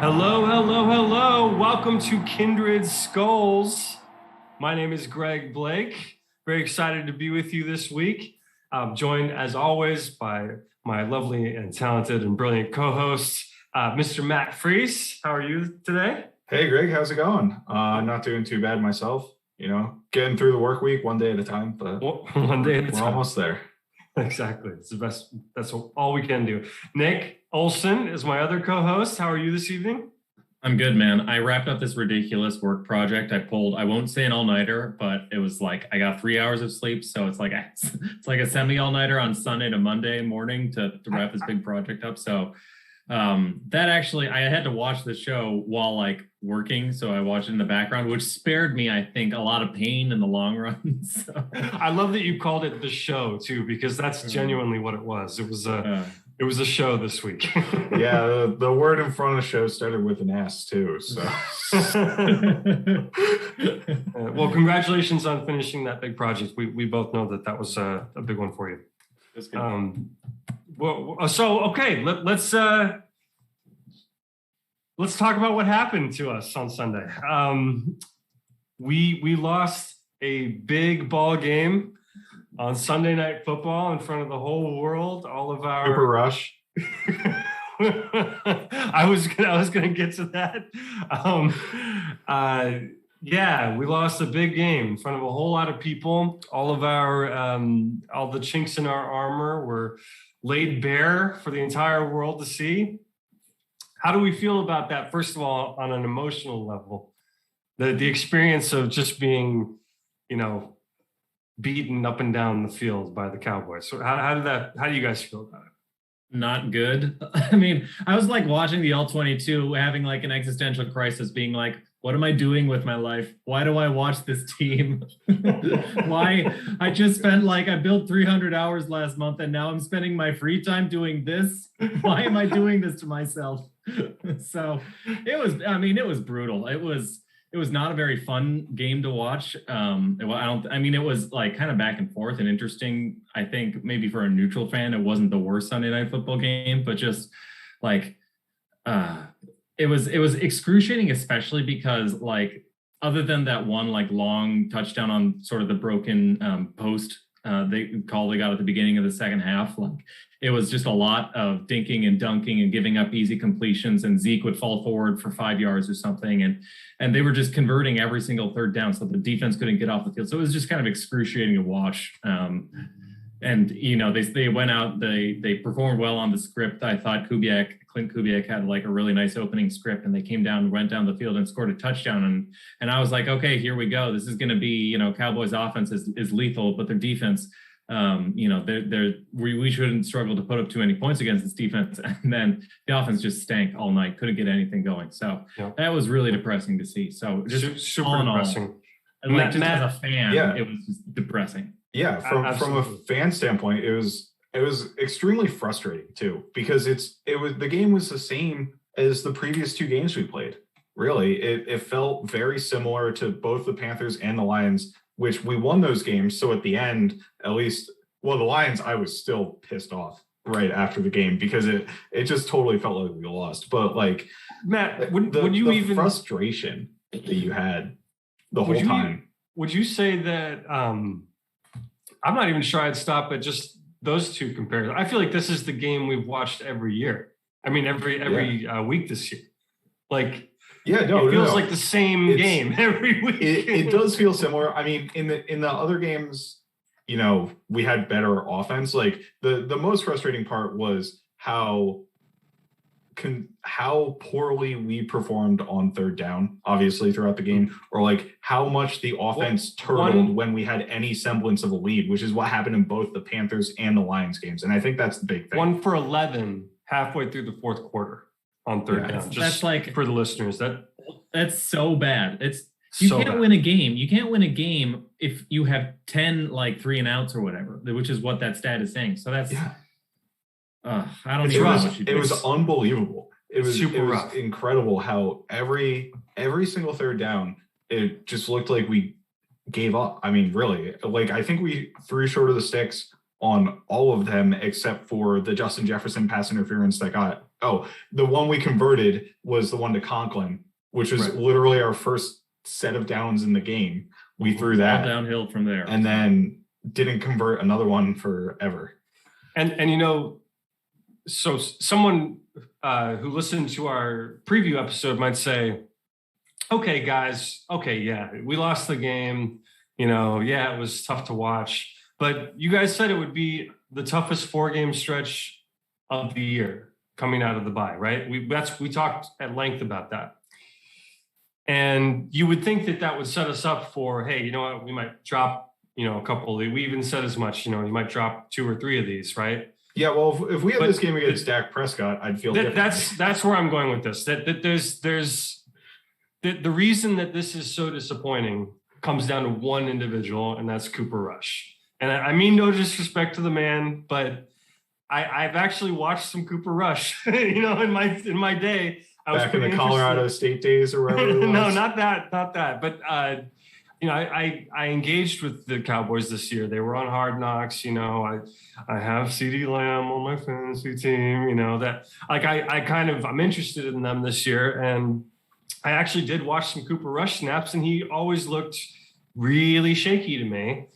Hello, hello, hello. Welcome to Kindred Skulls. My name is Greg Blake. Very excited to be with you this week. I'm joined, as always, by my lovely and talented and brilliant co-host, Mr. Matt Freese. How are you today? Hey, Greg, how's it going? Not doing too bad myself. Getting through the work week one day at a time, but one day at a time. We're almost there. Exactly. It's the best. That's all we can do. Nick Olson is my other co-host. How are you this evening? I'm good, man. I wrapped up this ridiculous work project. I won't say an all-nighter, but it was like I got 3 hours of sleep. So it's like a semi-all-nighter on Sunday to Monday morning to wrap this big project up. So that actually, I had to watch the show while like working. So I watched it in the background, which spared me, I think, a lot of pain in the long run. So. I love that you called it the show too, because that's genuinely what it was. It was a show this week. Yeah, the word in front of the show started with an S too. So, well, congratulations on finishing that big project. We both know that was a big one for you. That's good. Okay, let's talk about what happened to us on Sunday. We lost a big ball game on Sunday Night Football in front of the whole world. All of our Super Rush. I was gonna get to that. Yeah, we lost a big game in front of a whole lot of people. All of our all the chinks in our armor were laid bare for the entire world to see. How do we feel about that? First of all, on an emotional level, the experience of just being, beaten up and down the field by the Cowboys. So how do you guys feel about it? Not good. I mean, I was like watching the L-22 having like an existential crisis, being like, what am I doing with my life? Why do I watch this team? Why? I just spent I built 300 hours last month and now I'm spending my free time doing this. Why am I doing this to myself? So it was brutal. It was not a very fun game to watch. It was like kind of back and forth and interesting. I think maybe for a neutral fan, it wasn't the worst Sunday Night Football game, but just like, it was excruciating, especially because other than that one long touchdown on sort of the broken post they got at the beginning of the second half, it was just a lot of dinking and dunking and giving up easy completions, and Zeke would fall forward for 5 yards or something, and they were just converting every single third down, so the defense couldn't get off the field. So it was just kind of excruciating to watch. And they went out, they performed well on the script. I thought Clint Kubiak had a really nice opening script, and they came down, went down the field and scored a touchdown. And I was like, okay, here we go. This is going to be, Cowboys offense is lethal, but their defense, we shouldn't struggle to put up too many points against this defense. And then the offense just stank all night, couldn't get anything going. So That was really depressing to see. So just super depressing. Just as a fan, It was just depressing. Yeah, from a fan standpoint, it was extremely frustrating too, because the game was the same as the previous two games we played. Really, it felt very similar to both the Panthers and the Lions, which we won those games. So at the end, at least, the Lions, I was still pissed off right after the game because it just totally felt like we lost. But Matt, the frustration that you had the whole time. Would you say that? I'm not even sure I'd stop at just those two comparisons. I feel like this is the game we've watched every year. I mean, every week this year. It feels like the same game every week. It does feel similar. I mean, in the other games, we had better offense. The most frustrating part was how poorly we performed on third down, obviously, throughout the game, or how much the offense turtled when we had any semblance of a lead, which is what happened in both the Panthers and the Lions games. And I think that's the big thing. 1 for 11 halfway through the fourth quarter on third down. Just that's for the listeners. That's so bad. You can't win a game. You can't win a game if you have 10 3 and outs or whatever, which is what that stat is saying. So that's I don't know. It was unbelievable. It was rough. Incredible how every single third down, it just looked like we gave up. I mean, really, I think we threw short of the sticks on all of them except for the Justin Jefferson pass interference that got the one we converted was the one to Conklin, which was literally our first set of downs in the game. We threw that all downhill from there, and then didn't convert another one forever. And you know, so someone who listened to our preview episode might say, okay, guys, okay, yeah, we lost the game. You know, yeah, it was tough to watch. But you guys said it would be the toughest 4-game stretch of the year coming out of the bye, right? We talked at length about that. And you would think that would set us up for, hey, you know what, we might drop, you know, a couple. We even said as much, you know, you might drop 2 or 3 of these, right? Yeah, well, if we had this game against Dak Prescott, I'd feel different. That's where I'm going with this. That there's the reason that this is so disappointing comes down to one individual, and that's Cooper Rush. And I mean no disrespect to the man, but I've actually watched some Cooper Rush, you know, in my day. I was back in the Colorado State days or wherever it was. No, not that. But you know, I engaged with the Cowboys this year. They were on Hard Knocks. You know, I have CeeDee Lamb on my fantasy team. You know that, like, I'm interested in them this year, and I actually did watch some Cooper Rush snaps, and he always looked really shaky to me.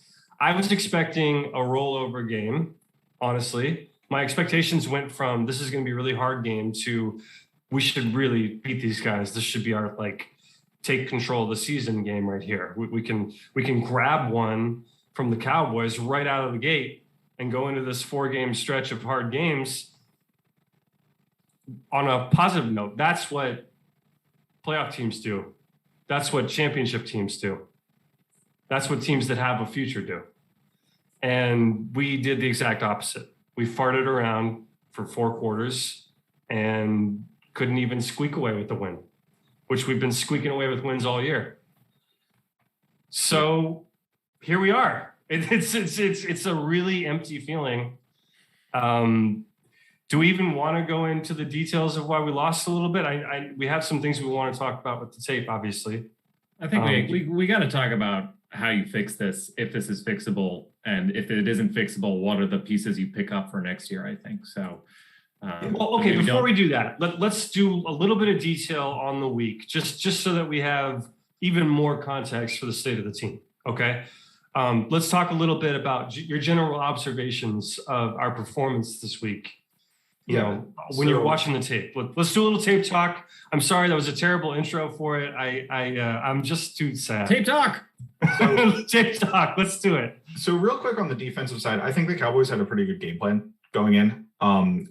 I was expecting a rollover game, honestly. My expectations went from this is going to be a really hard game to we should really beat these guys. This should be our, like, take control of the season game right here. We can grab one from the Cowboys right out of the gate and go into this 4-game stretch of hard games on a positive note. That's what playoff teams do. That's what championship teams do. That's what teams that have a future do. And we did the exact opposite. We farted around for 4 quarters and couldn't even squeak away with the win, which we've been squeaking away with wins all year. So here we are. It's a really empty feeling. Do we even want to go into the details of why we lost a little bit? We have some things we want to talk about with the tape, obviously. I think we got to talk about how you fix this, if this is fixable, and if it isn't fixable, what are the pieces you pick up for next year, I think. So, well, okay, before we do that, let's do a little bit of detail on the week, just so that we have even more context for the state of the team, okay? Let's talk a little bit about your general observations of our performance this week. You know, when you're watching the tape. Let's do a little tape talk. I'm sorry, that was a terrible intro for it. I'm just too sad. Tape talk. Tape talk. Let's do it. So real quick on the defensive side, I think the Cowboys had a pretty good game plan going in.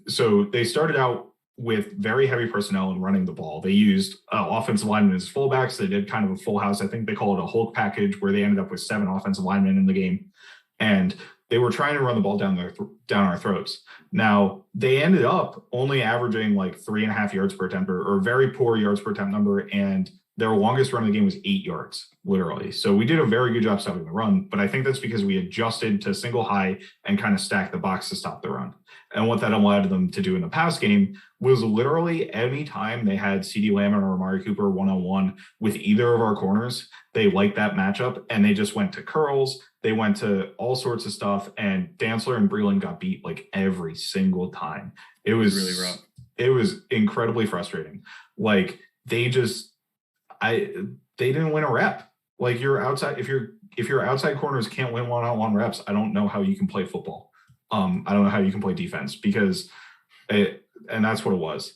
So they started out with very heavy personnel and running the ball. They used offensive linemen as fullbacks. They did kind of a full house. I think they call it a Hulk package, where they ended up with 7 offensive linemen in the game. And they were trying to run the ball down our throats. Now, they ended up only averaging like 3.5 yards per attempt, or very poor yards per attempt number. And their longest run of the game was 8 yards, literally. So we did a very good job stopping the run. But I think that's because we adjusted to single high and kind of stacked the box to stop the run. And what that allowed them to do in the pass game was literally any time they had CeeDee Lamb or Amari Cooper one-on-one with either of our corners, they liked that matchup, and they just went to curls. They went to all sorts of stuff, and Dantzler and Breland got beat like every single time. It was really rough. It was incredibly frustrating. Like they didn't win a rep. Like your outside, if your outside corners can't win one-on-one reps, I don't know how you can play football. I don't know how you can play defense, and that's what it was.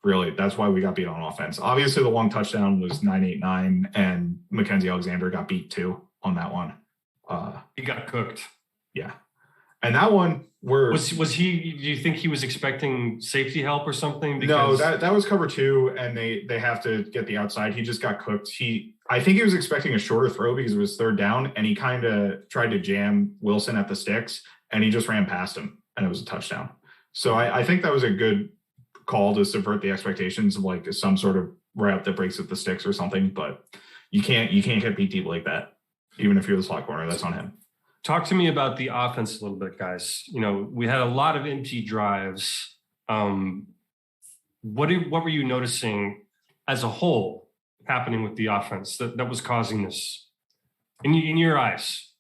Really, that's why we got beat on offense. Obviously, the long touchdown was 989, and Mackenzie Alexander got beat too on that one. He got cooked. Yeah, and that one was he? Do you think he was expecting safety help or something? Because no, that was cover 2, and they have to get the outside. He just got cooked. I think he was expecting a shorter throw because it was 3rd down, and he kind of tried to jam Wilson at the sticks, and he just ran past him, and it was a touchdown. So I think that was a good call to subvert the expectations of like some sort of route that breaks at the sticks or something. But you can't get beat deep like that, even if you're the slot corner. That's on him. Talk to me about the offense a little bit, guys. You know, we had a lot of empty drives. What were you noticing as a whole happening with the offense that was causing this in your eyes?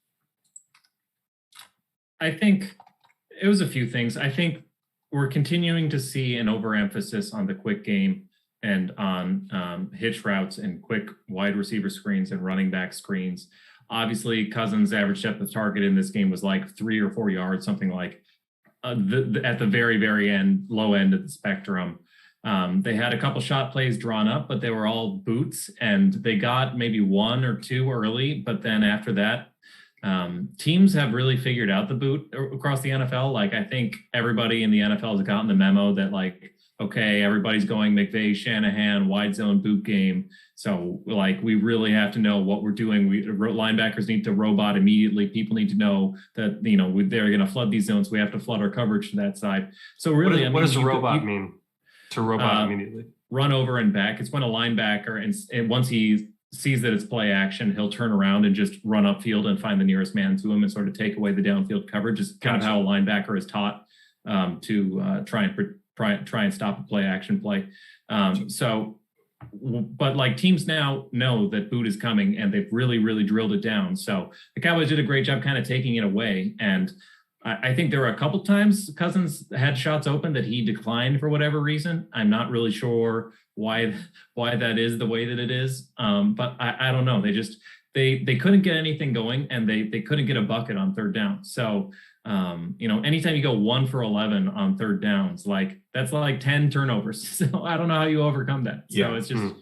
I think it was a few things. I think we're continuing to see an overemphasis on the quick game and on hitch routes and quick wide receiver screens and running back screens. Obviously, Cousins' average depth of target in this game was like 3 or 4 yards, something like at the very, very end, low end of the spectrum. They had a couple shot plays drawn up, but they were all boots, and they got maybe 1 or 2 early. But then after that, teams have really figured out the boot across the NFL. Like, I think everybody in the NFL has gotten the memo that, like, okay, everybody's going McVay, Shanahan, wide zone boot game. So, like, we really have to know what we're doing. Linebackers need to robot immediately. People need to know that, you know, they're going to flood these zones. We have to flood our coverage to that side. So really, what does a robot mean? To robot immediately? Run over and back. It's when a linebacker, and once he sees that it's play action, he'll turn around and just run upfield and find the nearest man to him and sort of take away the downfield coverage. It's kind of how a linebacker is taught to try and stop a play action play. But like, teams now know that boot is coming, and they've really, really drilled it down. So the Cowboys did a great job kind of taking it away. And I think there were a couple times Cousins had shots open that he declined for whatever reason. I'm not really sure why that is the way that it is. But I don't know. They couldn't get anything going, and they couldn't get a bucket on third down. So, anytime you go 1 for 11 on third downs, like, that's like 10 turnovers. So I don't know how you overcome that. So it's just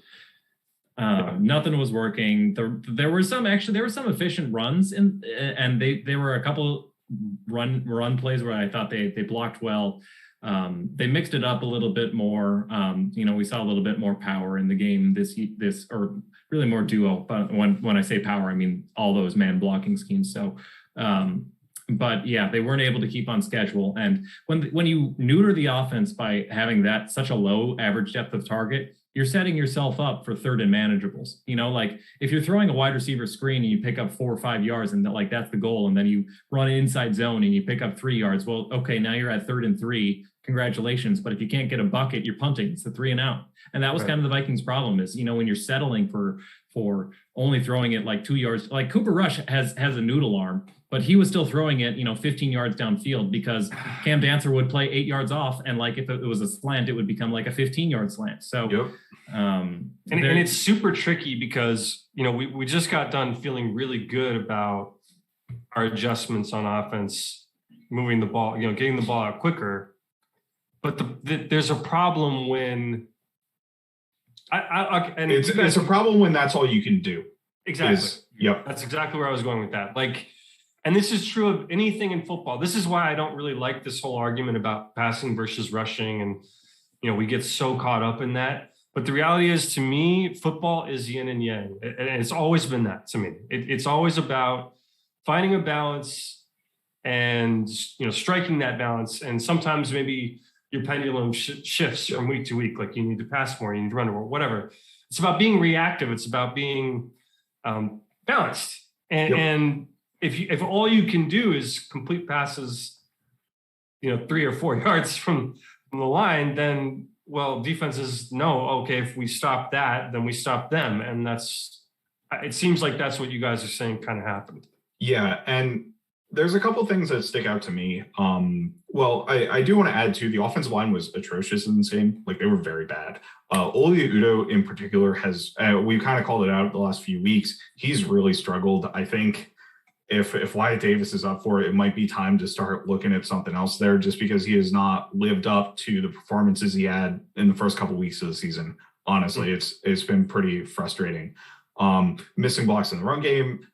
nothing was working. There were some efficient runs and they were a couple run plays where I thought they blocked well. They mixed it up a little bit more. We saw a little bit more power in the game this or really more duo. But when I say power, I mean all those man blocking schemes. So, but yeah, they weren't able to keep on schedule. And when you neuter the offense by having such a low average depth of target, you're setting yourself up for third and manageables. Like, if you're throwing a wide receiver screen and you pick up 4 or 5 yards, and that's the goal, and then you run an inside zone and you pick up 3 yards, well, okay, now you're at 3rd and 3. Congratulations. But if you can't get a bucket, you're punting. It's the 3 and out. And that was kind of the Vikings' problem is, when you're settling for only throwing it like 2 yards, like Cooper Rush has a noodle arm, but he was still throwing it, 15 yards downfield because Cam Dancer would play 8 yards off. And like, if it was a slant, it would become like a 15-yard slant. So, and it's super tricky because, we just got done feeling really good about our adjustments on offense, moving the ball, getting the ball out quicker. But there's a problem when it's a problem when that's all you can do. Exactly. Yep. That's exactly where I was going with that. Like, and this is true of anything in football. This is why I don't really like this whole argument about passing versus rushing. And, we get so caught up in that. But the reality is, to me, football is yin and yang. And it's always been that to me. It's always about finding a balance and, striking that balance. And sometimes maybe your pendulum shifts from week to week. Like, you need to pass more, you need to run more, whatever. It's about being reactive. It's about being balanced. And if all you can do is complete passes, 3 or 4 yards from the line, then, well, defenses know, okay, if we stop that, then we stop them. And it seems like that's what you guys are saying kind of happened. Yeah. And there's a couple things that stick out to me. I do want to add too, the offensive line was atrocious in this game. Like, they were very bad. Oli Udoh in particular has, we've kind of called it out the last few weeks. He's really struggled. I think if Wyatt Davis is up for it, it might be time to start looking at something else there, just because he has not lived up to the performances he had in the first couple of weeks of the season. Honestly, it's been pretty frustrating. Missing blocks in the run game,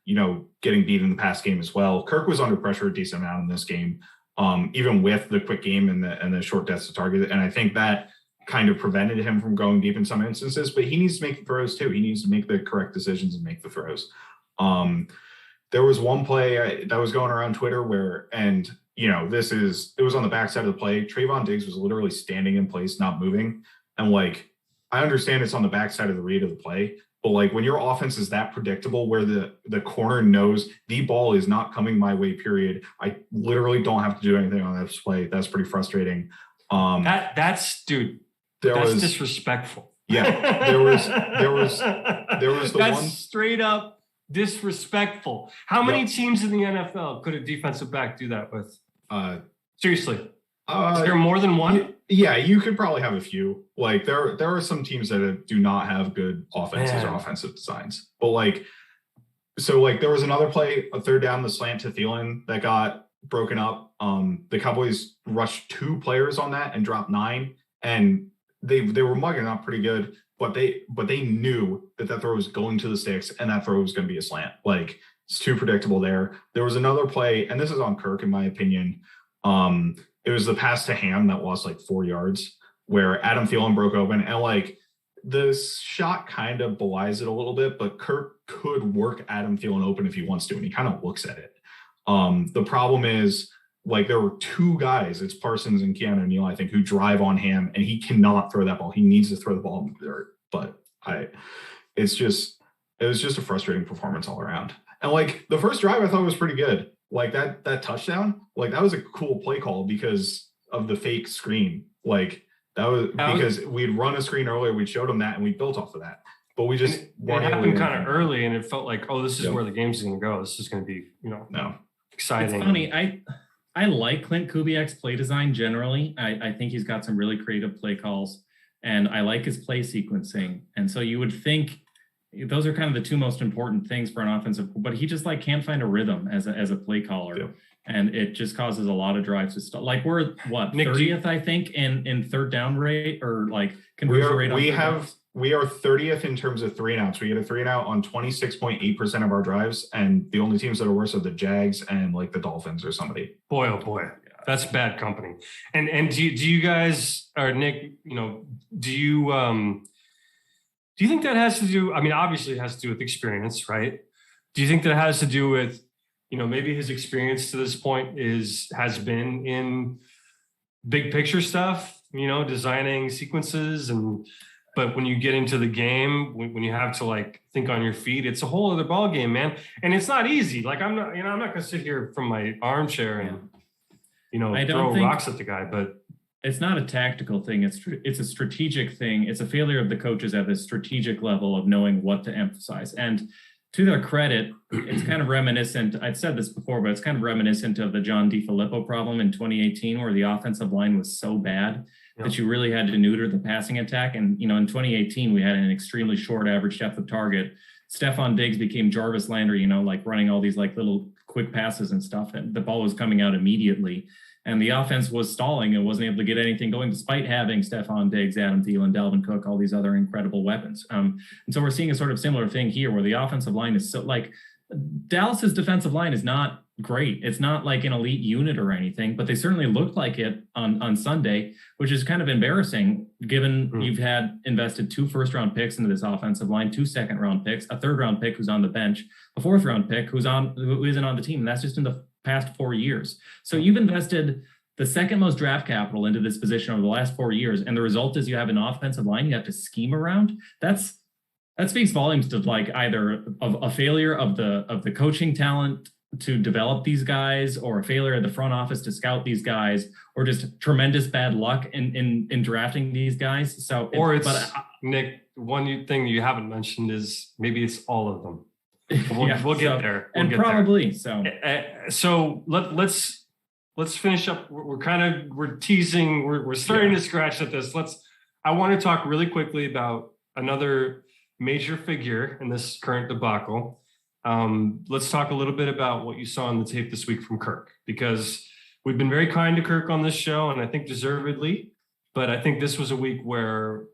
getting beat in the pass game as well. Kirk was under pressure a decent amount in this game, even with the quick game and the short depths of target. And I think that kind of prevented him from going deep in some instances, but he needs to make the throws too. He needs to make the correct decisions and make the throws. There was one play that was going around Twitter where, it was on the backside of the play. Trayvon Diggs was literally standing in place, not moving. And like, I understand it's on the backside of the read of the play, but like, when your offense is that predictable, where the corner knows the ball is not coming my way, period, I literally don't have to do anything on that play. That's pretty frustrating. That's disrespectful. Yeah, there was the that's one straight up disrespectful. How many teams in the NFL could a defensive back do that with? Seriously. Is there more than one? Yeah, you could probably have a few. Like there are some teams that do not have good offenses or offensive designs. But like, so like there was another play, a third down, the slant to Thielen that got broken up. The Cowboys rushed 2 players on that and dropped 9, and they were mugging up pretty good. But they knew that throw was going to the sticks and that throw was going to be a slant. Like it's too predictable there. There was another play, and this is on Kirk in my opinion. It was the pass to Ham that lost like 4 yards where Adam Thielen broke open, and like the shot kind of belies it a little bit, but Kirk could work Adam Thielen open if he wants to, and he kind of looks at it. The problem is like there were 2 guys, it's Parsons and Keanu Neal, I think, who drive on Ham, and he cannot throw that ball. He needs to throw the ball in the dirt. But it was just a frustrating performance all around. And like the first drive I thought was pretty good. Like that touchdown, like that was a cool play call because of the fake screen. Like that was because we'd run a screen earlier, we showed them that, and we built off of that. But we just it happened kind of early, and it felt like, oh, this is where the game's going to go. This is going to be, exciting. It's funny. I like Clint Kubiak's play design generally. I think he's got some really creative play calls, and I like his play sequencing. And so you would think those are kind of the 2 most important things for an offensive, but he just like can't find a rhythm as a play caller. Yeah. And it just causes a lot of drives to stop. Like we're what, Nick, 30th, I think, in third down rate or like conversion rate. We are 30th in terms of 3-and-outs. We get a 3-and-out on 26.8% of our drives, and the only teams that are worse are the Jags and like the Dolphins or somebody. Boy, oh boy, that's bad company. And do you guys, or Nick, do you think that has to do? I mean, obviously, it has to do with experience, right? Do you think that has to do with, maybe his experience to this point has been in big picture stuff, designing sequences but when you get into the game, when you have to like think on your feet, it's a whole other ball game, man. And it's not easy. Like I'm not going to sit here from my armchair and, throw rocks at the guy, but it's not a tactical thing. It's a strategic thing. It's a failure of the coaches at the strategic level of knowing what to emphasize. And to their credit, it's kind of reminiscent. I've said this before, but it's kind of reminiscent of the John DiFilippo problem in 2018, where the offensive line was so bad that you really had to neuter the passing attack. And, in 2018, we had an extremely short average depth of target. Stephon Diggs became Jarvis Landry, like running all these like little quick passes and stuff. And the ball was coming out immediately. And the offense was stalling and wasn't able to get anything going despite having Stephon Diggs, Adam Thielen, Dalvin Cook, all these other incredible weapons. And so we're seeing a sort of similar thing here where the offensive line is so like Dallas's defensive line is not great. It's not like an elite unit or anything, but they certainly looked like it on Sunday, which is kind of embarrassing given you've had invested 2 first-round picks into this offensive line, 2 second-round picks, a third-round pick who's on the bench, a 4th-round pick who isn't on the team. And that's just in the past 4 years. So you've invested the second most draft capital into this position over the last 4 years. And the result is you have an offensive line you have to scheme around. That speaks volumes to like either of a failure of the coaching talent to develop these guys, or a failure of the front office to scout these guys, or just tremendous bad luck in drafting these guys. So, Nick, one thing you haven't mentioned is maybe it's all of them. We'll get there. So let's finish up. We're teasing. We're starting to scratch at this. I want to talk really quickly about another major figure in this current debacle. Let's talk a little bit about what you saw on the tape this week from Kirk, because we've been very kind to Kirk on this show, and I think deservedly. But I think this was a week where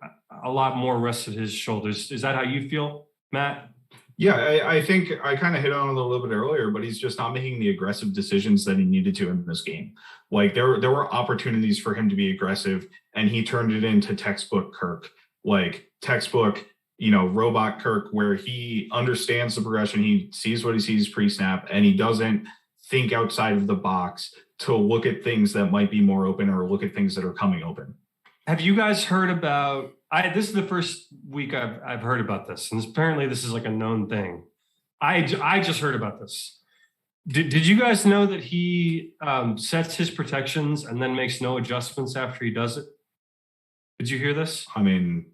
a lot more rested his shoulders. Is that how you feel, Matt? Yeah, I think I kind of hit on it a little bit earlier, but he's just not making the aggressive decisions that he needed to in this game. Like there were opportunities for him to be aggressive, and he turned it into textbook Kirk, like textbook, robot Kirk, where he understands the progression. He sees what he sees pre-snap, and he doesn't think outside of the box to look at things that might be more open or look at things that are coming open. Have you guys heard about, this is the first week I've heard about this, and apparently this is like a known thing. I just heard about this. Did you guys know that he sets his protections and then makes no adjustments after he does it? Did you hear this? I mean,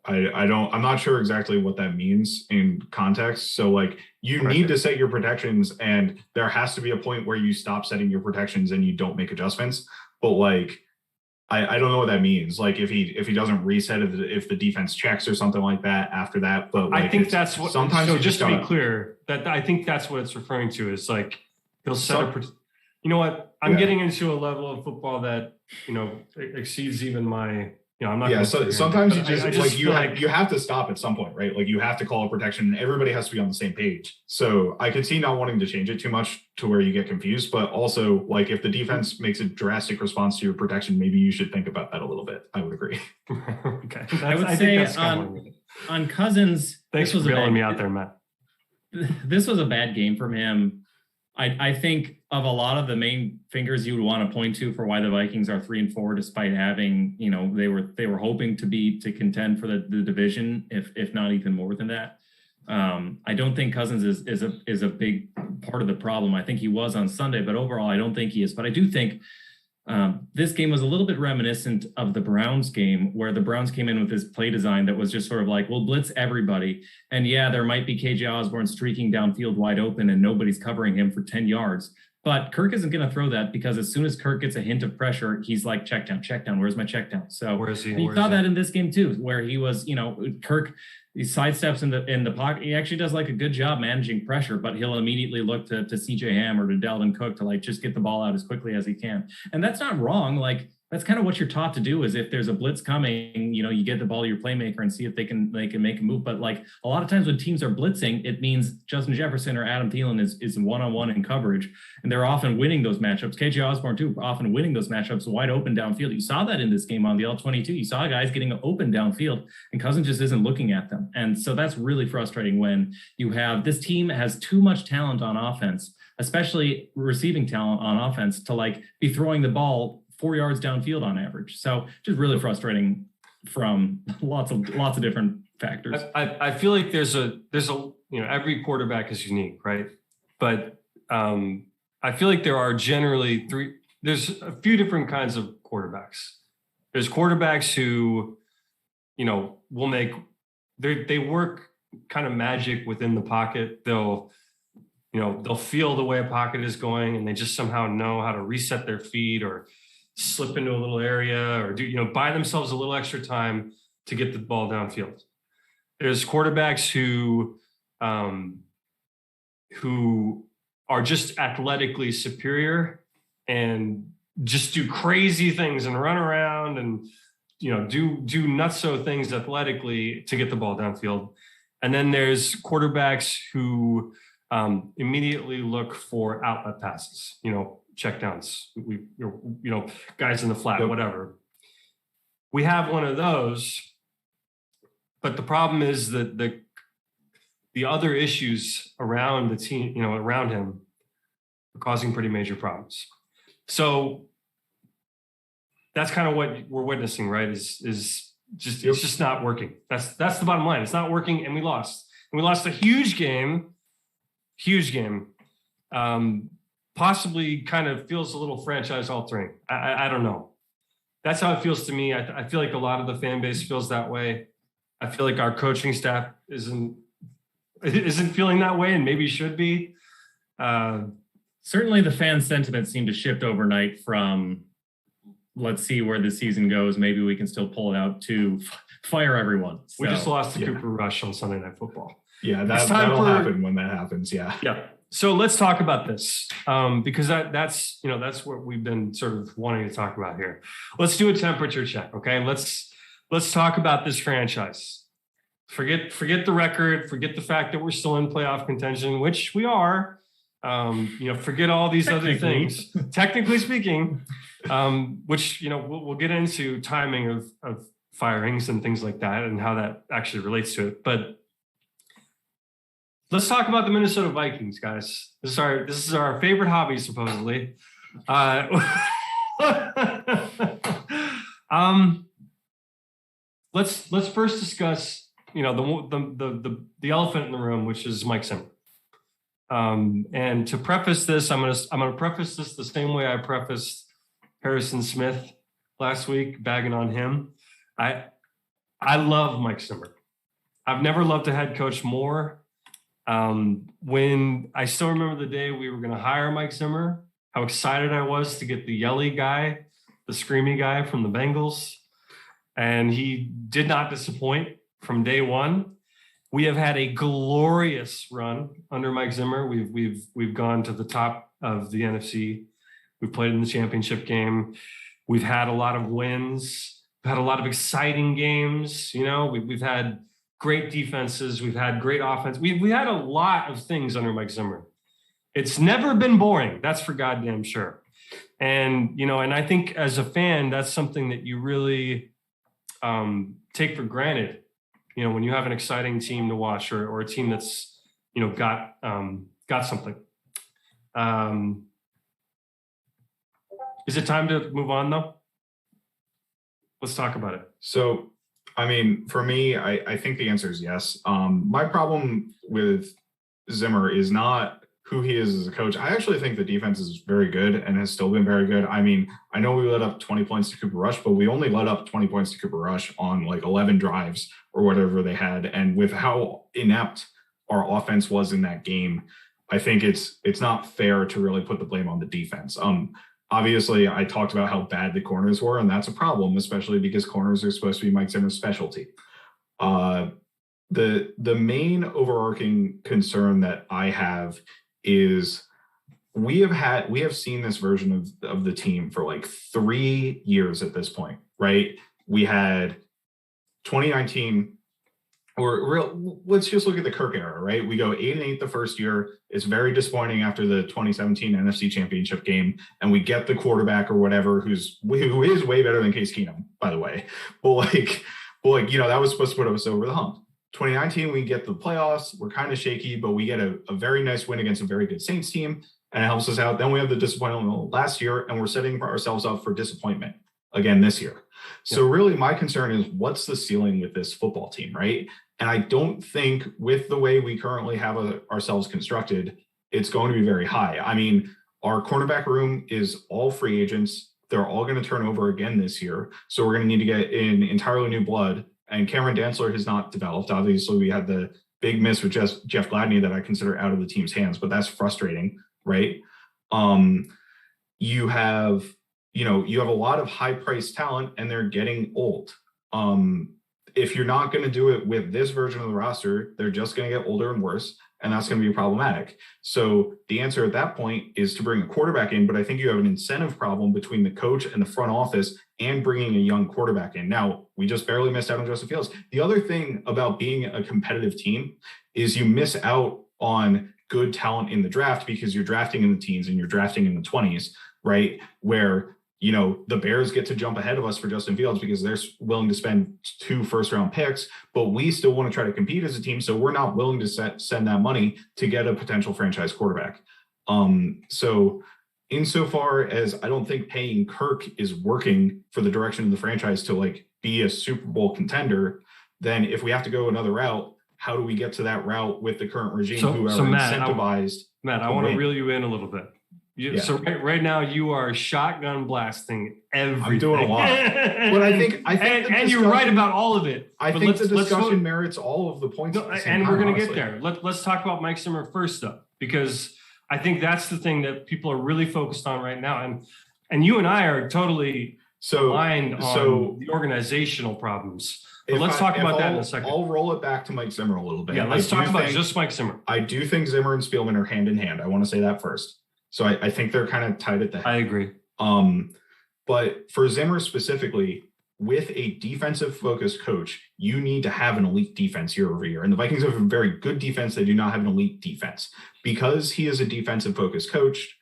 I'm not sure exactly what that means in context. So like you need to set your protections, and there has to be a point where you stop setting your protections and you don't make adjustments. But like I don't know what that means. Like if he doesn't reset it, if the defense checks or something like that after that. But like, I think that's what. Sometimes So you just to be gotta- clear, that I think that's what it's referring to. Is like he'll set Some- up. You know what? I'm Yeah. getting into a level of football that exceeds even my. I'm not. Yeah, gonna so sit here, sometimes you but just, I like feel you have to stop at some point, right? Like you have to call a protection, and everybody has to be on the same page. So I could see not wanting to change it too much to where you get confused, but also like if the defense makes a drastic response to your protection, maybe you should think about that a little bit. I would agree. Okay, I would think say that's kind of what it is. on Cousins, Thanks for bailing me out there, Matt. This was a bad game from him. I think of a lot of the main fingers you would want to point to for why the Vikings are 3-4, despite having, they were hoping to contend for the division, if not even more than that. I don't think Cousins is a big part of the problem. I think he was on Sunday, but overall, I don't think he is. But I do think this game was a little bit reminiscent of the Browns game, where the Browns came in with this play design that was just sort of like, we'll blitz everybody. And yeah, there might be KJ Osborne streaking downfield wide open and nobody's covering him for 10 yards. But Kirk isn't going to throw that, because as soon as Kirk gets a hint of pressure, he's like, check down. Where's my check down? So where is he? You saw that in this game too, where he was, Kirk, he sidesteps in the pocket. He actually does like a good job managing pressure, but he'll immediately look to CJ Ham or to Dalvin Cook to like just get the ball out as quickly as he can. And that's not wrong. Like, that's kind of what you're taught to do, is if there's a blitz coming, you get the ball to your playmaker and see if they can make a move. But like a lot of times when teams are blitzing, it means Justin Jefferson or Adam Thielen is one-on-one in coverage, and they're often winning those matchups. KJ Osborne too, often winning those matchups wide open downfield. You saw that in this game on the L22. You saw guys getting open downfield, and Cousins just isn't looking at them. And so that's really frustrating when you have this team has too much talent on offense, especially receiving talent on offense, to like be throwing the ball 4 yards downfield on average. So just really frustrating from lots of different factors. I feel like there's a every quarterback is unique, right? But I feel like there are generally there's a few different kinds of quarterbacks. There's quarterbacks who will they work kind of magic within the pocket. They'll feel the way a pocket is going, and they just somehow know how to reset their feet or slip into a little area or buy themselves a little extra time to get the ball downfield. There's quarterbacks who are just athletically superior and just do crazy things and run around and do nutso things athletically to get the ball downfield. And then there's quarterbacks who immediately look for outlet passes, check downs, guys in the flat, Yep. whatever. We have one of those, but the problem is that the other issues around the team, around him, are causing pretty major problems. So that's kind of what we're witnessing, right? Is just Yep. It's just not working. That's the bottom line. It's not working, and we lost. And we lost a huge game. Possibly kind of feels a little franchise altering. I don't know. That's how it feels to me. I feel like a lot of the fan base feels that way. I feel like our coaching staff isn't feeling that way, and maybe should be. Certainly the fan sentiment seemed to shift overnight from let's see where the season goes. Maybe we can still pull it out to fire everyone. So, we just lost to yeah. Cooper Rush on Sunday Night Football. Yeah, It's time that'll for- happen when that happens. Yeah. Yeah. So let's talk about this because that's what we've been sort of wanting to talk about here. Let's do a temperature check. Okay. Let's talk about this franchise. Forget the record. Forget the fact that we're still in playoff contention, which we are. Forget all these other things. Technically speaking, which we'll get into timing of firings and things like that and how that actually relates to it. But let's talk about the Minnesota Vikings, guys. This is our favorite hobby, supposedly. Let's first discuss, the elephant in the room, which is Mike Zimmer. And to preface this, I'm gonna preface this the same way I prefaced Harrison Smith last week, bagging on him. I love Mike Zimmer. I've never loved a head coach more. When I still remember the day we were going to hire Mike Zimmer, how excited I was to get the yelly guy the screamy guy from the Bengals, and he did not disappoint from day one. We have had a glorious run under Mike Zimmer. We've gone to the top of the NFC. We've played in the championship game. We've had a lot of wins. We've had a lot of exciting games. We've had great defenses. We've had great offense. We had a lot of things under Mike Zimmer. It's never been boring. That's for goddamn sure. And, and I think as a fan, that's something that you really take for granted, when you have an exciting team to watch or a team that's, got something. Is it time to move on though? Let's talk about it. So, for me, I think the answer is yes. My problem with Zimmer is not who he is as a coach. I actually think the defense is very good and has still been very good. I know we let up 20 points to Cooper Rush, but we only let up 20 points to Cooper Rush on 11 drives or whatever they had. And with how inept our offense was in that game, I think it's not fair to really put the blame on the defense. Obviously, I talked about how bad the corners were, and that's a problem, especially because corners are supposed to be Mike Zimmer's specialty. The main overarching concern that I have is we have seen this version of the team for 3 years at this point, right? We had 2019. Let's just look at the Kirk era, right? We go 8-8 the first year. It's very disappointing after the 2017 NFC Championship game, and we get the quarterback or whatever who is way better than Case Keenum, by the way. But that was supposed to put us over the hump. 2019, we get the playoffs. We're kind of shaky, but we get a very nice win against a very good Saints team, and it helps us out. Then we have the disappointment last year, and we're setting ourselves up for disappointment again this year. So really, my concern is what's the ceiling with this football team, right? And I don't think with the way we currently have ourselves constructed, it's going to be very high. Our cornerback room is all free agents. They're all going to turn over again this year. So we're going to need to get in entirely new blood. And Cameron Dantzler has not developed. Obviously, we had the big miss with Jeff Gladney that I consider out of the team's hands, but that's frustrating, right? You have a lot of high-priced talent, and they're getting old. If you're not going to do it with this version of the roster, they're just going to get older and worse, and that's going to be problematic. So the answer at that point is to bring a quarterback in, but I think you have an incentive problem between the coach and the front office and bringing a young quarterback in. Now, we just barely missed out on Justin Fields. The other thing about being a competitive team is you miss out on good talent in the draft because you're drafting in the teens and you're drafting in the 20s, right? Where the Bears get to jump ahead of us for Justin Fields because they're willing to spend 2 first-round picks, but we still want to try to compete as a team, so we're not willing to send that money to get a potential franchise quarterback. So insofar as I don't think paying Kirk is working for the direction of the franchise to be a Super Bowl contender, then if we have to go another route, how do we get to that route with the current regime who are incentivized? Matt, I want to reel you in a little bit. So right now you are shotgun blasting everything. I'm doing a lot, but I think and you're right about all of it. I think the discussion merits all of the points. And we're going to get there. Let's talk about Mike Zimmer first, though, because I think that's the thing that people are really focused on right now. And you and I are totally aligned on the organizational problems. But let's talk about that in a second. I'll roll it back to Mike Zimmer a little bit. Yeah, let's talk about just Mike Zimmer. I do think Zimmer and Spielman are hand in hand. I want to say that first. So I think they're kind of tied at the head. I agree. But for Zimmer specifically, with a defensive-focused coach, you need to have an elite defense year over year. And the Vikings have a very good defense. They do not have an elite defense. Because he is a defensive-focused coach,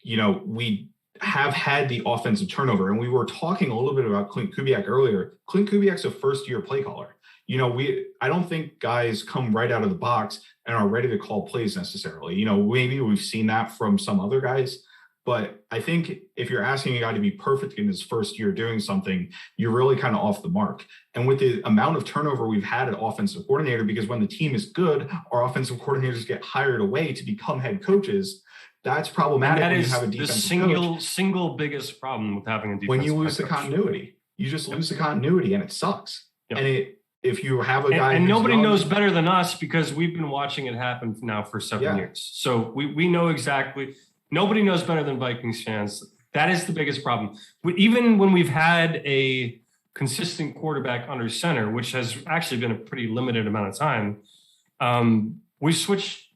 we have had the offensive turnover. And we were talking a little bit about Clint Kubiak earlier. Clint Kubiak's a first-year play caller. I don't think guys come right out of the box and are ready to call plays necessarily. Maybe we've seen that from some other guys, but I think if you're asking a guy to be perfect in his first year doing something, you're really kind of off the mark. And with the amount of turnover we've had at offensive coordinator, because when the team is good, our offensive coordinators get hired away to become head coaches. That's problematic when you have a defensive coach. Single biggest problem with having a defensive when you lose the continuity. You just lose the continuity, and it sucks. Yep. And if you have a guy and nobody knows better than us because we've been watching it happen now for 7 years. So we know exactly. Nobody knows better than Vikings fans That is the biggest problem. Even when we've had a consistent quarterback under center, which has actually been a pretty limited amount of time, we switch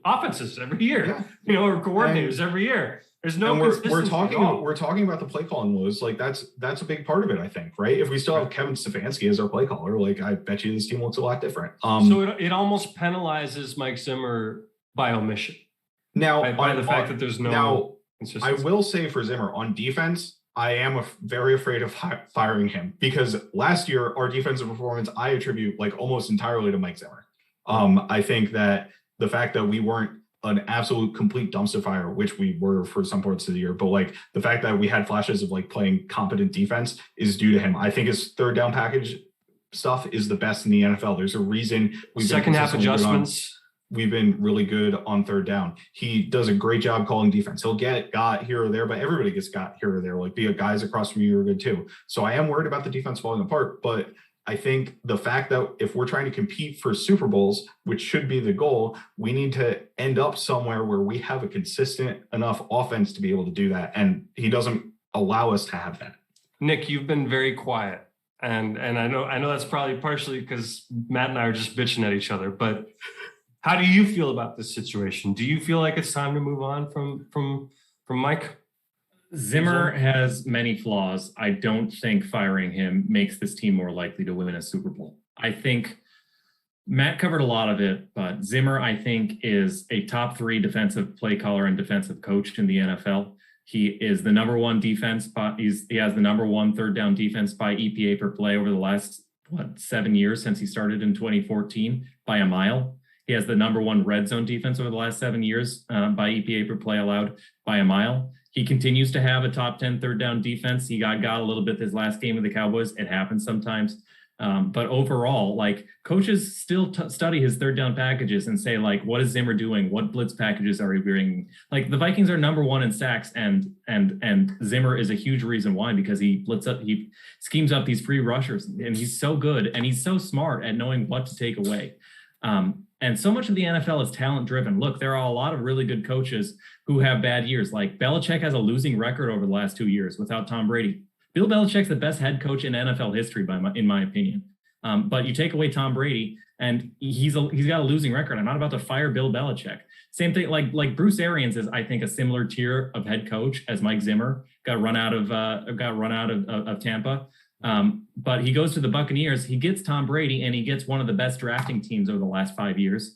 offenses every year, or coordinators every year. There's no consistency. We're talking about the play calling woes. Like that's a big part of it, I think, right? If we still have Kevin Stefanski as our play caller, like I bet you this team looks a lot different. So it almost penalizes Mike Zimmer by omission. Now, by the fact that there's no consistency. I will say for Zimmer on defense, I am very afraid of firing him because last year our defensive performance I attribute like almost entirely to Mike Zimmer. I think that the fact that we weren't an absolute complete dumpster fire, which we were for some parts of the year, but like the fact that we had flashes of like playing competent defense is due to him. I think his third down package stuff is the best in the NFL. There's a reason second half adjustments. We've been really good on third down. He does a great job calling defense. He'll get got here or there, but everybody gets got here or there. Like the guys across from you are good too. So I am worried about the defense falling apart, but I think the fact that if we're trying to compete for Super Bowls, which should be the goal, we need to end up somewhere where we have a consistent enough offense to be able to do that. And he doesn't allow us to have that. Nick, you've been very quiet. And I know that's probably partially because Matt and I are just bitching at each other, but how do you feel about this situation? Do you feel like it's time to move on from Mike? Zimmer has many flaws. I don't think firing him makes this team more likely to win a Super Bowl. I think Matt covered a lot of it, but Zimmer, I think, is a top 3 defensive play caller and defensive coach in the NFL. He is the number 1 defense, he has the number 1 third down defense by EPA per play over the last, 7 years since he started in 2014 by a mile. He has the number 1 red zone defense over the last 7 years by EPA per play allowed by a mile. He continues to have a top 10 third down defense. He got a little bit this last game with the Cowboys. It happens sometimes. But overall, like coaches still study his third down packages and say, like, what is Zimmer doing? What blitz packages are he bringing? Like the Vikings are number 1 in sacks, and Zimmer is a huge reason why, because he schemes up these free rushers, and he's so good and he's so smart at knowing what to take away. And so much of the NFL is talent driven. Look, there are a lot of really good coaches who have bad years. Like Belichick has a losing record over the last 2 years without Tom Brady. Bill Belichick's the best head coach in NFL history, in my opinion. But you take away Tom Brady, and he's got a losing record. I'm not about to fire Bill Belichick. Same thing, like Bruce Arians is, I think, a similar tier of head coach as Mike Zimmer. Got run out of Tampa. But he goes to the Buccaneers, he gets Tom Brady, and he gets one of the best drafting teams over the last 5 years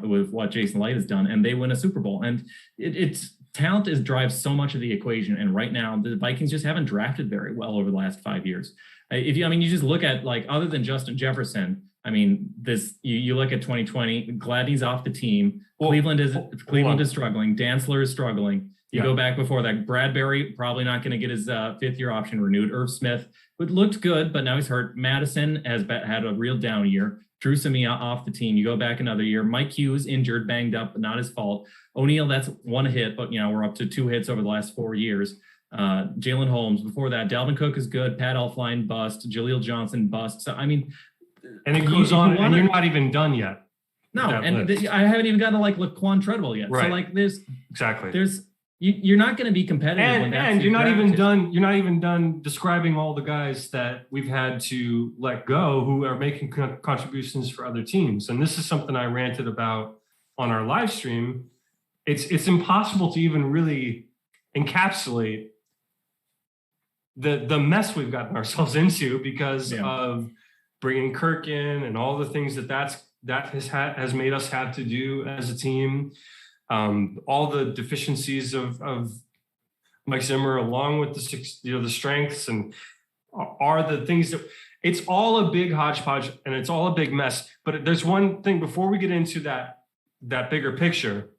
with what Jason Light has done, and they win a Super Bowl. And it's talent drives so much of the equation. And right now, the Vikings just haven't drafted very well over the last 5 years. You just look at, like, other than Justin Jefferson, you look at 2020, Gladney's off the team. Well, Cleveland is struggling. Dantzler is struggling. You go back before that, Bradbury probably not going to get his 5th-year option renewed. Irv Smith, who looked good, but now he's hurt. Madison has had a real down year. Drew Samia off the team. You go back another year. Mike Hughes injured, banged up, but not his fault. O'Neal, that's 1 hit, but we're up to 2 hits over the last 4 years. Jalen Holmes before that. Dalvin Cook is good. Pat Elflein bust. Jaleel Johnson bust. So and it goes on, and you're not even done yet. No, and I haven't even gotten to Laquan Treadwell yet. Right. So you're not going to be competitive. And you're not even done. You're not even done describing all the guys that we've had to let go who are making contributions for other teams. And this is something I ranted about on our live stream. It's impossible to even really encapsulate the mess we've gotten ourselves into because of bringing Kirk in and all the things that has made us have to do as a team. All the deficiencies of Mike Zimmer, along with the strengths, and are the things that it's all a big hodgepodge and it's all a big mess. But there's one thing before we get into that bigger picture.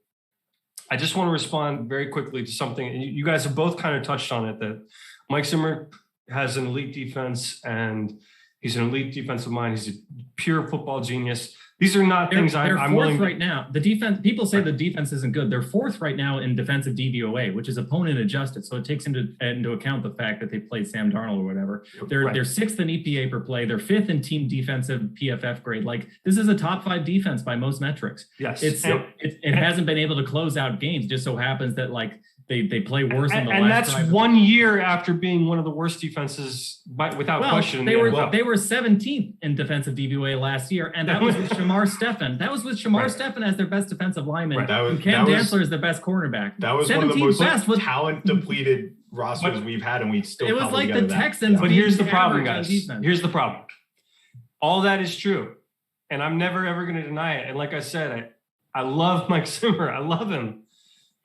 I just want to respond very quickly to something, and you guys have both kind of touched on it, that Mike Zimmer has an elite defense and he's an elite defensive mind. He's a pure football genius. These are not things I'm willing to... right now. The defense, people say the defense isn't good. They're 4th right now in defensive DVOA, which is opponent adjusted. So it takes into account the fact that they played Sam Darnold or whatever. They're 6th in EPA per play. They're 5th in team defensive PFF grade. Like, this is a top 5 defense by most metrics. Yes. It hasn't been able to close out games. Just so happens that, like, They play worse in the last and that's drive. 1 year after being one of the worst defenses, without question. They were 17th in defensive DVOA last year, and that was with Shamar Stephan. That was with Shamar Stephan as their best defensive lineman. Right. And Cam Dantzler is their best cornerback. That was one of the most talent depleted rosters we've had, and we still. It was like the Texans. Yeah. But here's the problem, guys. Here's the problem. All that is true, and I'm never ever going to deny it. And like I said, I love Mike Zimmer. I love him.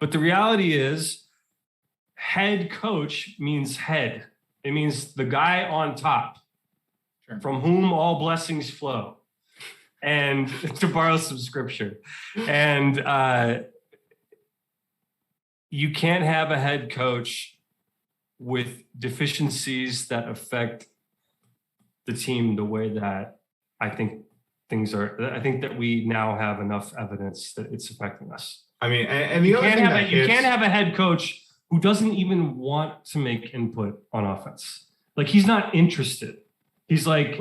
But the reality is, head coach means head. It means the guy on top, from whom all blessings flow, and to borrow some scripture. And you can't have a head coach with deficiencies that affect the team the way that I think things are. I think that we now have enough evidence that it's affecting us. I mean, and the other thing you can't have a head coach who doesn't even want to make input on offense. Like, he's not interested. He's like,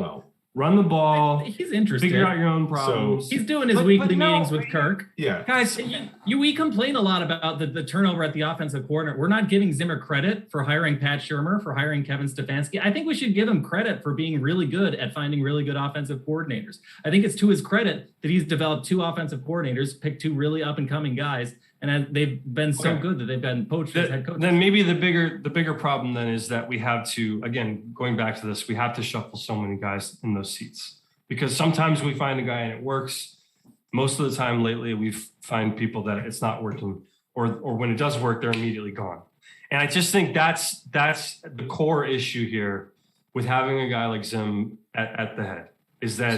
run the ball. He's interested. Figure out your own problems. He's doing his weekly meetings with Kirk. Yeah. Guys, we complain a lot about the turnover at the offensive coordinator. We're not giving Zimmer credit for hiring Pat Shurmur, for hiring Kevin Stefanski. I think we should give him credit for being really good at finding really good offensive coordinators. I think it's to his credit that he's developed 2 offensive coordinators, picked 2 really up-and-coming guys, and they've been so good that they've been poached as head coaches. Then maybe the bigger problem then is that we have to, again, going back to this, we have to shuffle so many guys in those seats. Because sometimes we find a guy and it works. Most of the time lately, we find people that it's not working, or when it does work, they're immediately gone. And I just think that's the core issue here with having a guy like Zim at the head, is that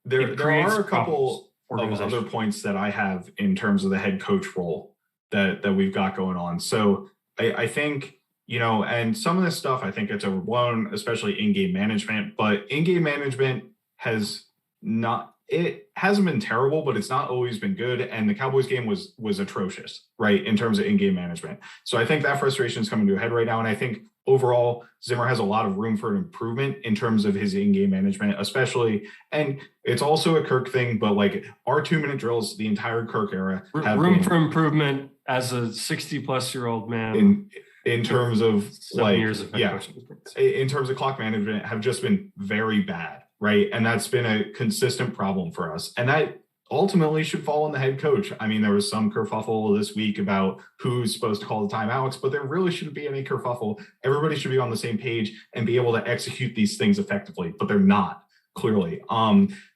there are a couple of other points that I have in terms of the head coach role that we've got going on. So I think, and some of this stuff, I think it's overblown, especially in-game management, but in-game management it hasn't been terrible, but it's not always been good. And the Cowboys game was atrocious, right, in terms of in-game management. So I think that frustration is coming to a head right now. And I think overall, Zimmer has a lot of room for improvement in terms of his in-game management, especially. And it's also a Kirk thing, but like our 2-minute drills, the entire Kirk era, have room for improvement as a 60-plus-year-old man. In terms of in terms of clock management, have just been very bad, right? And that's been a consistent problem for us. And that ultimately should fall on the head coach. I mean, there was some kerfuffle this week about who's supposed to call the timeouts, but there really shouldn't be any kerfuffle. Everybody should be on the same page and be able to execute these things effectively, but they're not, clearly.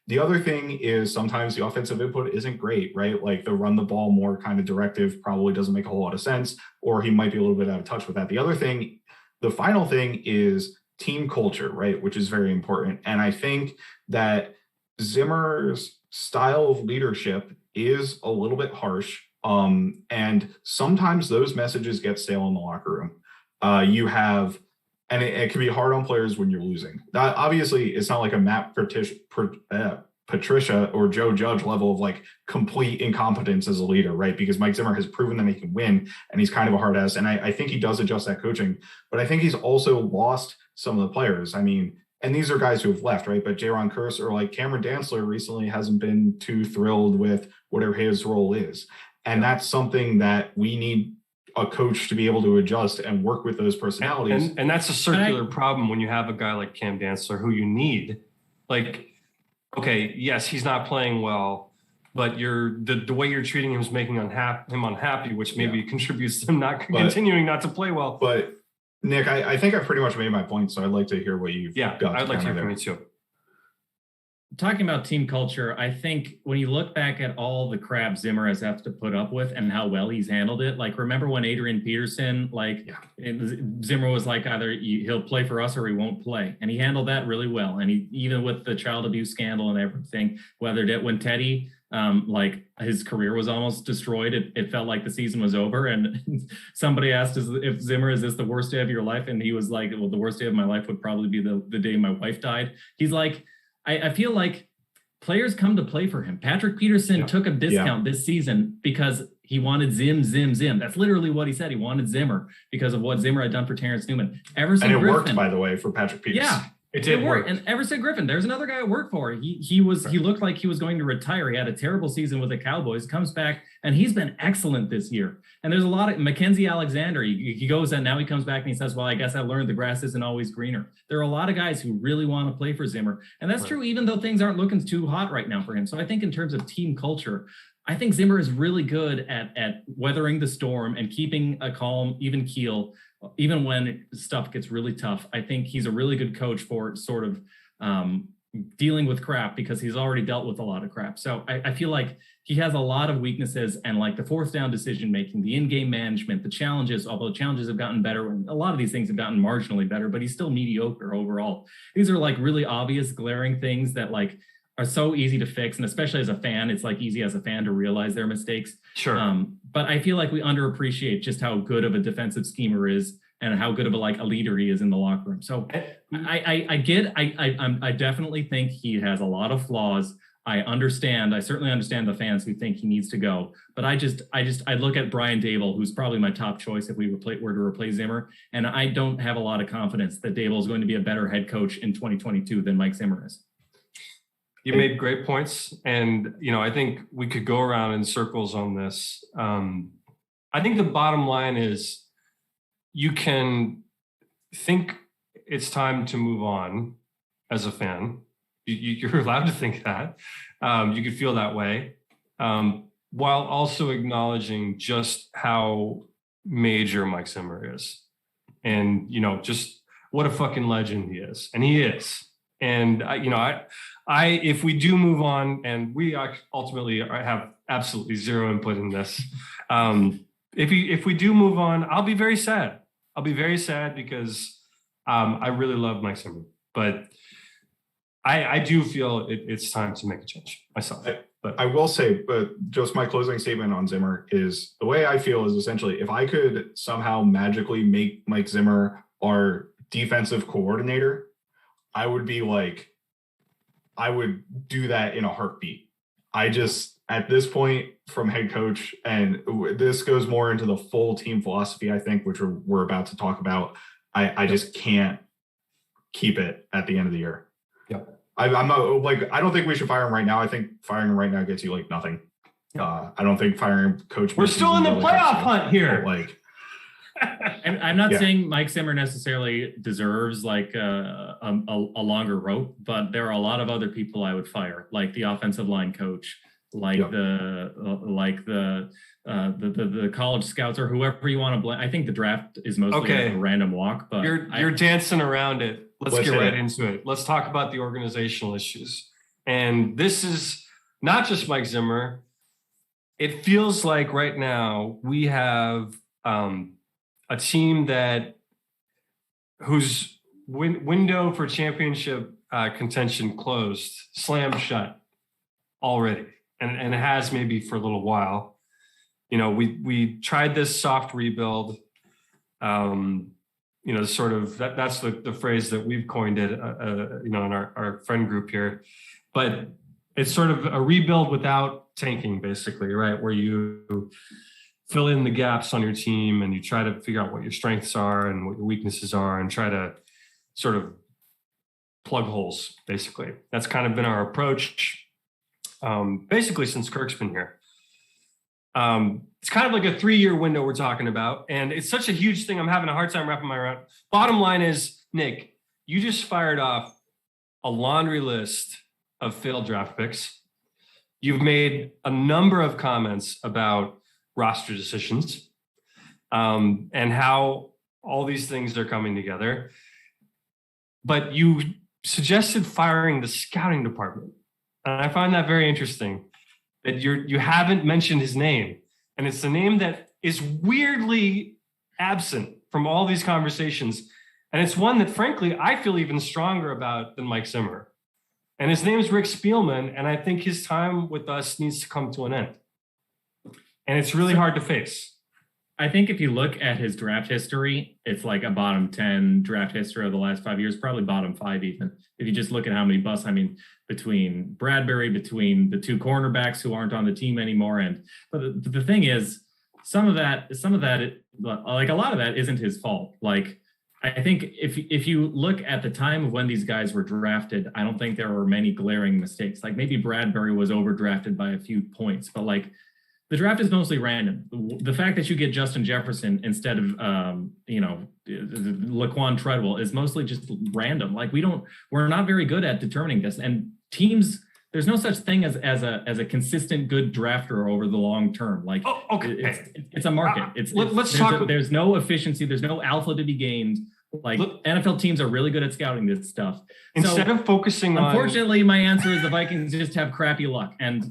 The other thing is sometimes the offensive input isn't great, right? Like the run the ball more kind of directive probably doesn't make a whole lot of sense, or he might be a little bit out of touch with that. The final thing is team culture, right? Which is very important. And I think that Zimmer's style of leadership is a little bit harsh. And sometimes those messages get stale in the locker room. And it can be hard on players when you're losing. Obviously, it's not like a Matt Patricia or Joe Judge level of like complete incompetence as a leader, right? Because Mike Zimmer has proven that he can win, and he's kind of a hard ass. And I think he does adjust that coaching, but I think he's also lost some of the players. I mean, and these are guys who have left, right? But Jaron Kearse or like Cameron Dantzler recently hasn't been too thrilled with whatever his role is. And that's something that we need a coach to be able to adjust and work with those personalities. And that's a circular problem when you have a guy like Cam Dantzler who you need. Like, okay, yes, he's not playing well, but the way you're treating him is making him unhappy, which maybe contributes to him continuing not to play well. But Nick, I think I pretty much made my point, so I'd like to hear what you've got. I'd like to hear from you too. Talking about team culture, I think when you look back at all the crap Zimmer has had to put up with and how well he's handled it, like remember when Adrian Peterson, Zimmer was like, either he'll play for us or he won't play. And he handled that really well. And he, even with the child abuse scandal and everything, when Teddy, his career was almost destroyed, it felt like the season was over. And somebody asked if Zimmer, is this the worst day of your life? And he was like, well, the worst day of my life would probably be the day my wife died. He's like, I feel like players come to play for him. Patrick Peterson took a discount this season because he wanted Zim. That's literally what he said. He wanted Zimmer because of what Zimmer had done for Terrence Newman. And it worked, by the way, for Patrick Peterson. Yeah. It did work. And Everson Griffin, there's another guy I work for. He looked like he was going to retire. He had a terrible season with the Cowboys, comes back, and he's been excellent this year. And there's a lot of Mackenzie Alexander. He goes and now he comes back and he says, well, I guess I learned the grass isn't always greener. There are a lot of guys who really want to play for Zimmer. And that's true, even though things aren't looking too hot right now for him. So I think in terms of team culture, I think Zimmer is really good at weathering the storm and keeping a calm, even keel, even when stuff gets really tough. I think he's a really good coach for sort of dealing with crap because he's already dealt with a lot of crap. So I feel like he has a lot of weaknesses, and like the fourth down decision making, the in-game management, the challenges, although challenges have gotten better, and a lot of these things have gotten marginally better, but he's still mediocre overall. These are like really obvious, glaring things that like are so easy to fix. And especially as a fan, it's like easy as a fan to realize their mistakes. Sure. But I feel like we underappreciate just how good of a defensive schemer is and how good of a leader he is in the locker room. So I definitely think he has a lot of flaws. I certainly understand the fans who think he needs to go, but I look at Brian Dable, who's probably my top choice if we were to replace Zimmer. And I don't have a lot of confidence that Dable is going to be a better head coach in 2022 than Mike Zimmer is. You made great points. And, I think we could go around in circles on this. I think the bottom line is you can think it's time to move on as a fan. You're allowed to think that. You could feel that way, while also acknowledging just how major Mike Zimmer is. And, just what a fucking legend he is. And he is. And, if we do move on, and we ultimately have absolutely zero input in this, if we do move on, I'll be very sad. I'll be very sad because I really love Mike Zimmer. But I do feel it's time to make a change myself. But I will say, but just my closing statement on Zimmer is the way I feel is essentially if I could somehow magically make Mike Zimmer our defensive coordinator, I would do that in a heartbeat. At this point from head coach, and this goes more into the full team philosophy, I think, which we're about to talk about. I just can't keep it at the end of the year. Yeah. I'm not I don't think we should fire him right now. I think firing him right now gets you nothing. I don't think firing coach. We're still in the playoff hunt here. I'm not saying Mike Zimmer necessarily deserves a longer rope, but there are a lot of other people I would fire, like the offensive line coach, the college scouts or whoever you want to blame. I think the draft is mostly a random walk, but you're dancing around it. Let's get right into it. Let's talk about the organizational issues. And this is not just Mike Zimmer. It feels like right now we have a team whose window for championship contention closed, slammed shut already, and it has maybe for a little while. We tried this soft rebuild. Sort of that's the phrase that we've coined it, in our friend group here, but it's sort of a rebuild without tanking, basically, right? Where you fill in the gaps on your team and you try to figure out what your strengths are and what your weaknesses are and try to sort of plug holes, basically. That's kind of been our approach, basically since Kirk's been here. It's kind of like a 3-year window we're talking about, and it's such a huge thing. I'm having a hard time wrapping my around. Bottom line is, Nick, you just fired off a laundry list of failed draft picks. You've made a number of comments about roster decisions, and how all these things are coming together. But you suggested firing the scouting department. And I find that very interesting that you haven't mentioned his name. And it's a name that is weirdly absent from all these conversations. And it's one that, frankly, I feel even stronger about than Mike Zimmer. And his name is Rick Spielman. And I think his time with us needs to come to an end. And it's really hard to face. I think if you look at his draft history, it's like a bottom 10 draft history of the last 5 years, probably bottom 5 even. If you just look at how many busts, between Bradbury, between the two cornerbacks who aren't on the team anymore. But the thing is, some of that, like a lot of that isn't his fault. Like I think if you look at the time of when these guys were drafted, I don't think there were many glaring mistakes. Like maybe Bradbury was overdrafted by a few points, but like the draft is mostly random. The fact that you get Justin Jefferson instead of Laquan Treadwell is mostly just random. Like we're not very good at determining this, and teams. There's no such thing as a consistent good drafter over the long term. Like, it's a market. There's no efficiency. There's no alpha to be gained. Like NFL teams are really good at scouting this stuff. Instead of focusing on, unfortunately, my answer is the Vikings just have crappy luck, and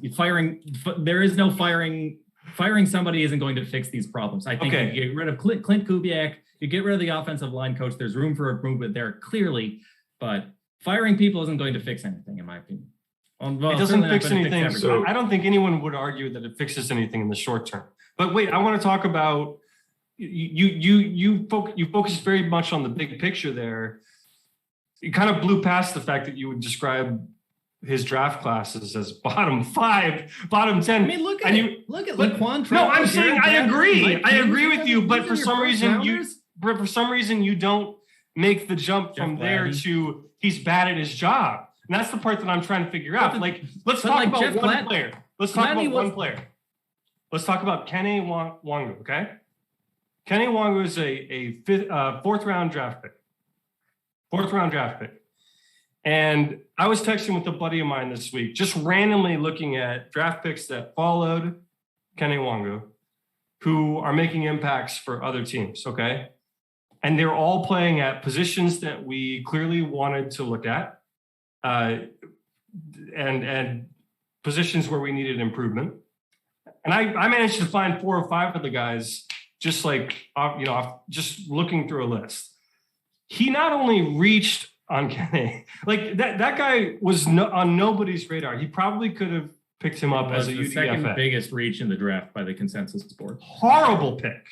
there is no firing. Firing somebody isn't going to fix these problems. I think you get rid of Clint Kubiak, you get rid of the offensive line coach. There's room for improvement there clearly, but firing people isn't going to fix anything, in my opinion. Well, it doesn't fix anything. So I don't think anyone would argue that it fixes anything in the short term. But wait, I want to talk about you focus very much on the big picture there. You kind of blew past the fact that you would describe his draft classes as bottom 5, bottom 10. I mean, look at Laquan. No, I'm saying I agree. I agree with you, but for some reason you don't make the jump from there to he's bad at his job. And that's the part that I'm trying to figure out. Let's talk about one player. Let's talk about one player. Let's talk about Kene Nwangwu, okay? Kene Nwangwu is a fourth round draft pick. And I was texting with a buddy of mine this week, just randomly looking at draft picks that followed Kene Nwangwu, who are making impacts for other teams, okay? And they're all playing at positions that we clearly wanted to look at. And positions where we needed improvement. And I managed to find 4 or 5 of the guys just just looking through a list. He not only reached on Kene, like that guy was on nobody's radar. He probably could have picked him up as a UDFA. Second biggest reach in the draft by the consensus board. Horrible pick.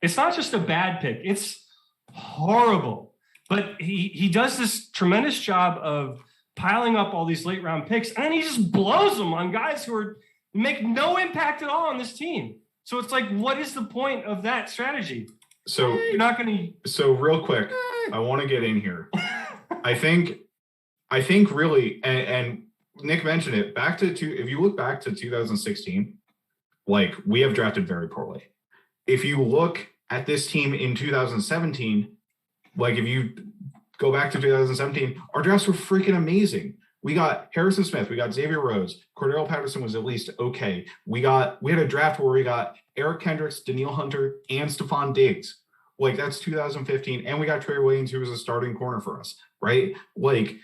It's not just a bad pick. It's horrible. But he does this tremendous job of piling up all these late round picks, and then he just blows them on guys who make no impact at all on this team. So it's like, what is the point of that strategy? So you're not going to. So real quick, I want to get in here. I think really, and Nick mentioned it. If you look back to 2016, like we have drafted very poorly. If you look at this team in 2017, like if you go back to 2017, our drafts were freaking amazing. We got Harrison Smith, we got Xavier Rhodes, Cordero Patterson was at least okay. We had a draft where we got Eric Kendricks, Danielle Hunter, and Stephon Diggs. Like that's 2015, and we got Trey Williams, who was a starting corner for us, right? Like,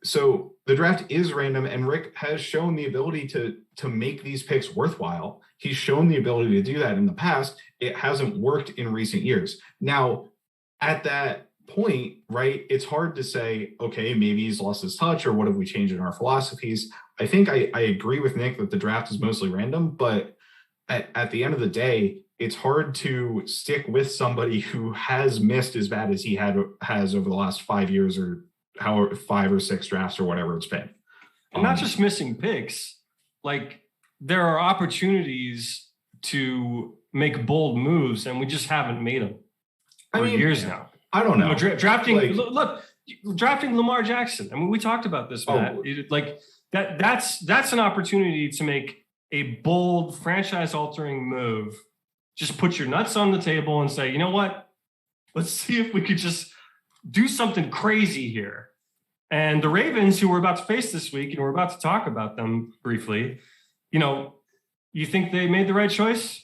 so the draft is random, and Rick has shown the ability to make these picks worthwhile. He's shown the ability to do that in the past. It hasn't worked in recent years. Now, at that point, right, it's hard to say, okay, maybe he's lost his touch, or what have we changed in our philosophies? I think I agree with Nick that the draft is mostly random, but at the end of the day, it's hard to stick with somebody who has missed as bad as he has over the last 5 years, or however 5 or 6 drafts or whatever it's been. And not just missing picks, like there are opportunities to make bold moves, and we just haven't made them for years now. I don't know. Drafting Lamar Jackson. I mean, we talked about this, Matt. That's an opportunity to make a bold, franchise-altering move. Just put your nuts on the table and say, you know what? Let's see if we could just do something crazy here. And the Ravens, who we're about to face this week, and we're about to talk about them briefly, you think they made the right choice?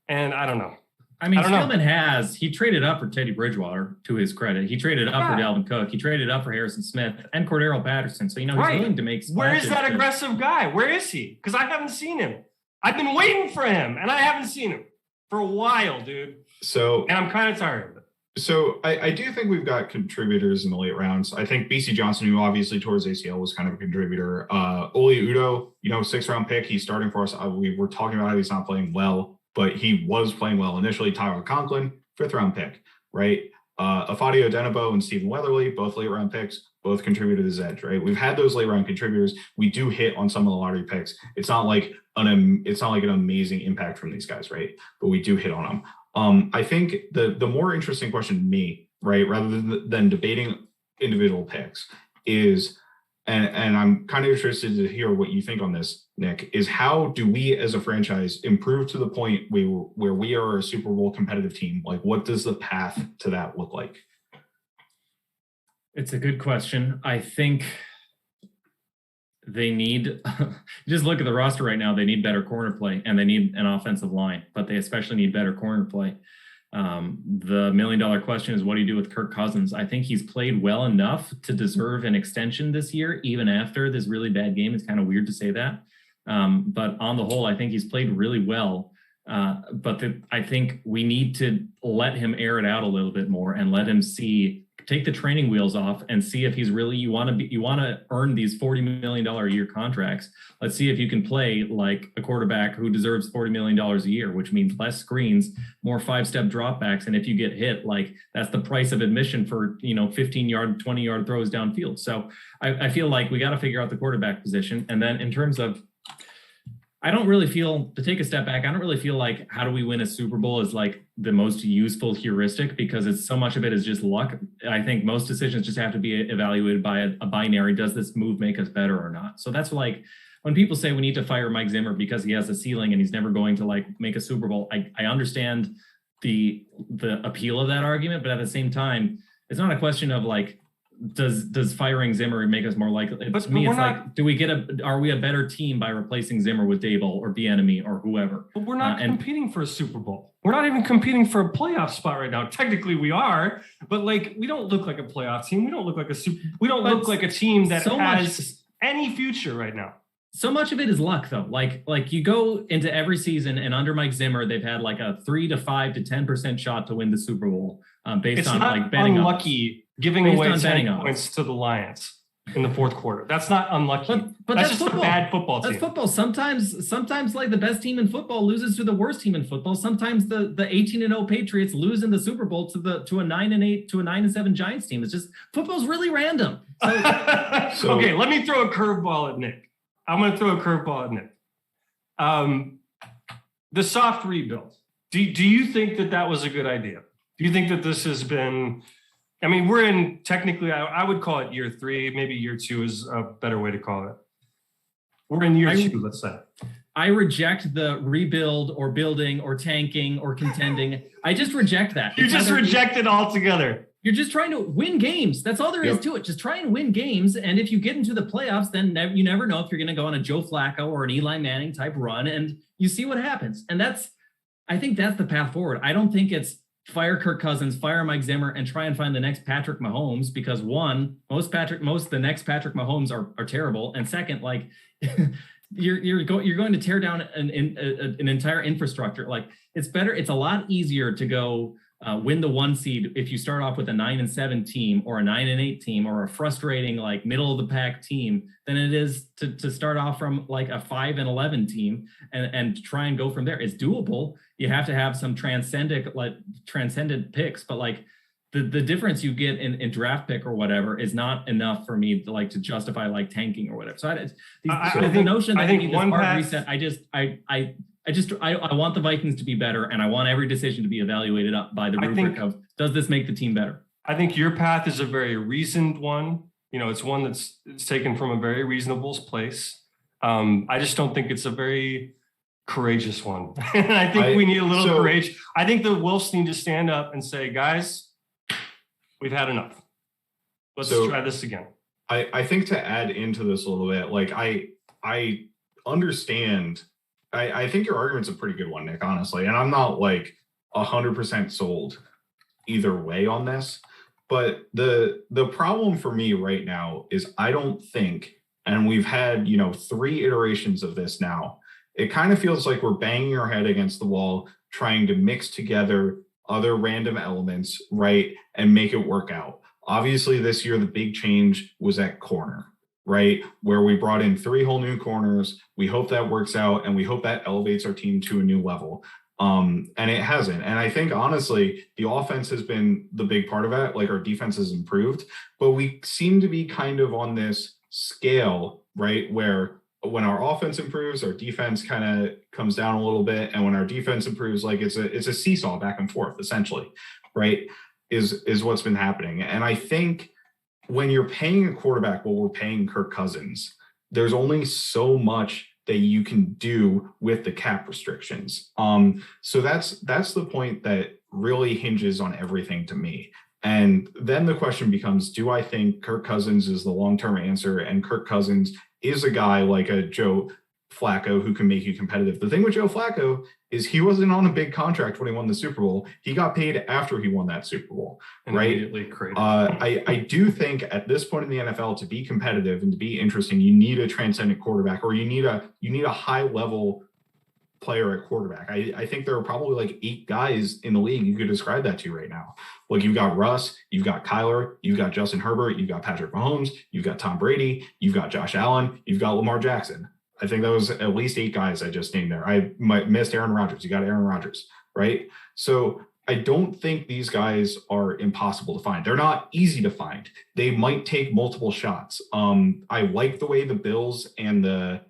And I don't know. I mean, Spielman he traded up for Teddy Bridgewater, to his credit. He traded up for Dalvin Cook. He traded up for Harrison Smith and Cordero Patterson. So, he's willing to make splashes. Where is that aggressive guy? Where is he? Because I haven't seen him. I've been waiting for him, and I haven't seen him for a while, dude. And I'm kind of tired of it. So I do think we've got contributors in the late rounds. I think BC Johnson, who obviously tore his ACL, was kind of a contributor. Oli Udoh, 6th-round pick. He's starting for us. We were talking about how he's not playing well, but he was playing well initially. Tyler Conklin, 5th-round pick, right? Afadio Denabo and Stephen Weatherly, both late-round picks, both contributed as edge, right? We've had those late-round contributors. We do hit on some of the lottery picks. It's not like an amazing impact from these guys, right? But we do hit on them. I think the more interesting question to me, right, rather than debating individual picks, is, and I'm kind of interested to hear what you think on this, Nick, is how do we as a franchise improve to the point where we are a Super Bowl competitive team? Like, what does the path to that look like? It's a good question. I think they need, just look at the roster right now. They need better corner play and they need an offensive line, but they especially need better corner play. The $1 million question is, what do you do with Kirk Cousins? I think he's played well enough to deserve an extension this year, even after this really bad game. It's kind of weird to say that. But on the whole, I think he's played really well. I think we need to let him air it out a little bit more and let him take the training wheels off and see if he's really, you want to earn these $40 million a year contracts. Let's see if you can play like a quarterback who deserves $40 million a year, which means less screens, more 5-step dropbacks. And if you get hit, like that's the price of admission for, 15-yard, 20-yard throws downfield. So I feel like we got to figure out the quarterback position. And then in terms of, I don't really feel, to take a step back, I don't really feel like how do we win a Super Bowl is like the most useful heuristic, because it's so much of it is just luck. I think most decisions just have to be evaluated by a binary. Does this move make us better or not? So that's like when people say we need to fire Mike Zimmer because he has a ceiling and he's never going to like make a Super Bowl. I understand the appeal of that argument, but at the same time, it's not a question of like, does firing Zimmer make us more likely? To me, it's like, are we a better team by replacing Zimmer with Daboll or Bieniemy or whoever? But we're not competing for a Super Bowl. We're not even competing for a playoff spot right now. Technically, we are, but like we don't look like a playoff team. We don't look like we don't look like a team that has any future right now. So much of it is luck, though. Like you go into every season, and under Mike Zimmer, they've had like a 3 to 5 to 10% shot to win the Super Bowl based on like betting. Unlucky giving away 10 points to the Lions in the fourth quarter. That's not unlucky. But that's just football. A bad football team. That's football. Sometimes like the best team in football loses to the worst team in football. Sometimes the 18-0 Patriots lose in the Super Bowl to a 9-8 to a 9-7 Giants team. It's just football's really random. So, okay, let me throw a curveball at Nick. I'm going to throw a curveball at Nick. The soft rebuild. Do you think that was a good idea? Do you think that this has been? I mean, we're in technically, I would call it year 3, maybe year 2 is a better way to call it. We're in year 2, let's say. I reject the rebuild or building or tanking or contending. I just reject that. You just reject it altogether. You're just trying to win games. That's all there is to it. Just try and win games. And if you get into the playoffs, then you never know if you're going to go on a Joe Flacco or an Eli Manning type run, and you see what happens. And I think that's the path forward. I don't think it's fire Kirk Cousins, fire Mike Zimmer, and try and find the next Patrick Mahomes, because one, the next Patrick Mahomes are terrible, and second, like you're going to tear down an entire infrastructure. Like it's a lot easier to go win the 1 seed if you start off with a 9-7 team or a 9-8 team or a frustrating like middle of the pack team than it is to start off from like a 5-11 team and try and go from there. It's doable. You have to have some transcendent picks, but like the difference you get in draft pick or whatever is not enough for me to justify like tanking or whatever. So I think the notion that I think one hard reset, I want the Vikings to be better, and I want every decision to be evaluated up by the rubric of, does this make the team better? I think your path is a very reasoned one. It's one it's taken from a very reasonable place. I just don't think it's a very courageous one. And I think we need a little courage. I think the Wolves need to stand up and say, guys, we've had enough. Let's try this again. I think to add into this a little bit, like I understand. I think your argument's a pretty good one, Nick, honestly. And I'm not like 100% sold either way on this. But the problem for me right now is I don't think, and we've had, 3 iterations of this now, it kind of feels like we're banging our head against the wall, trying to mix together other random elements, right, and make it work out. Obviously, this year, the big change was at corner, right, where we brought in 3 whole new corners. We hope that works out, and we hope that elevates our team to a new level. And it hasn't. And I think, honestly, the offense has been the big part of that. Like, our defense has improved, but we seem to be kind of on this scale, right, where when our offense improves, our defense kind of comes down a little bit. And when our defense improves, like it's a seesaw back and forth, essentially, right? is what's been happening. And I think when you're paying a quarterback what we're paying Kirk Cousins, there's only so much that you can do with the cap restrictions. So that's the point that really hinges on everything to me. And then the question becomes, do I think Kirk Cousins is the long-term answer? And Kirk Cousins is a guy like a Joe Flacco who can make you competitive. The thing with Joe Flacco is he wasn't on a big contract when he won the Super Bowl. He got paid after he won that Super Bowl, right? I do think at this point in the NFL, to be competitive and to be interesting, you need a transcendent quarterback, or you need a high level player at quarterback. I think there are probably like 8 guys in the league you could describe that to right now. Like you've got Russ, you've got Kyler, you've got Justin Herbert, you've got Patrick Mahomes, you've got Tom Brady, you've got Josh Allen, you've got Lamar Jackson. I think that was at least 8 guys I just named there. I missed Aaron Rodgers. You got Aaron Rodgers, right? So I don't think these guys are impossible to find. They're not easy to find. They might take multiple shots. I like the way the Bills and the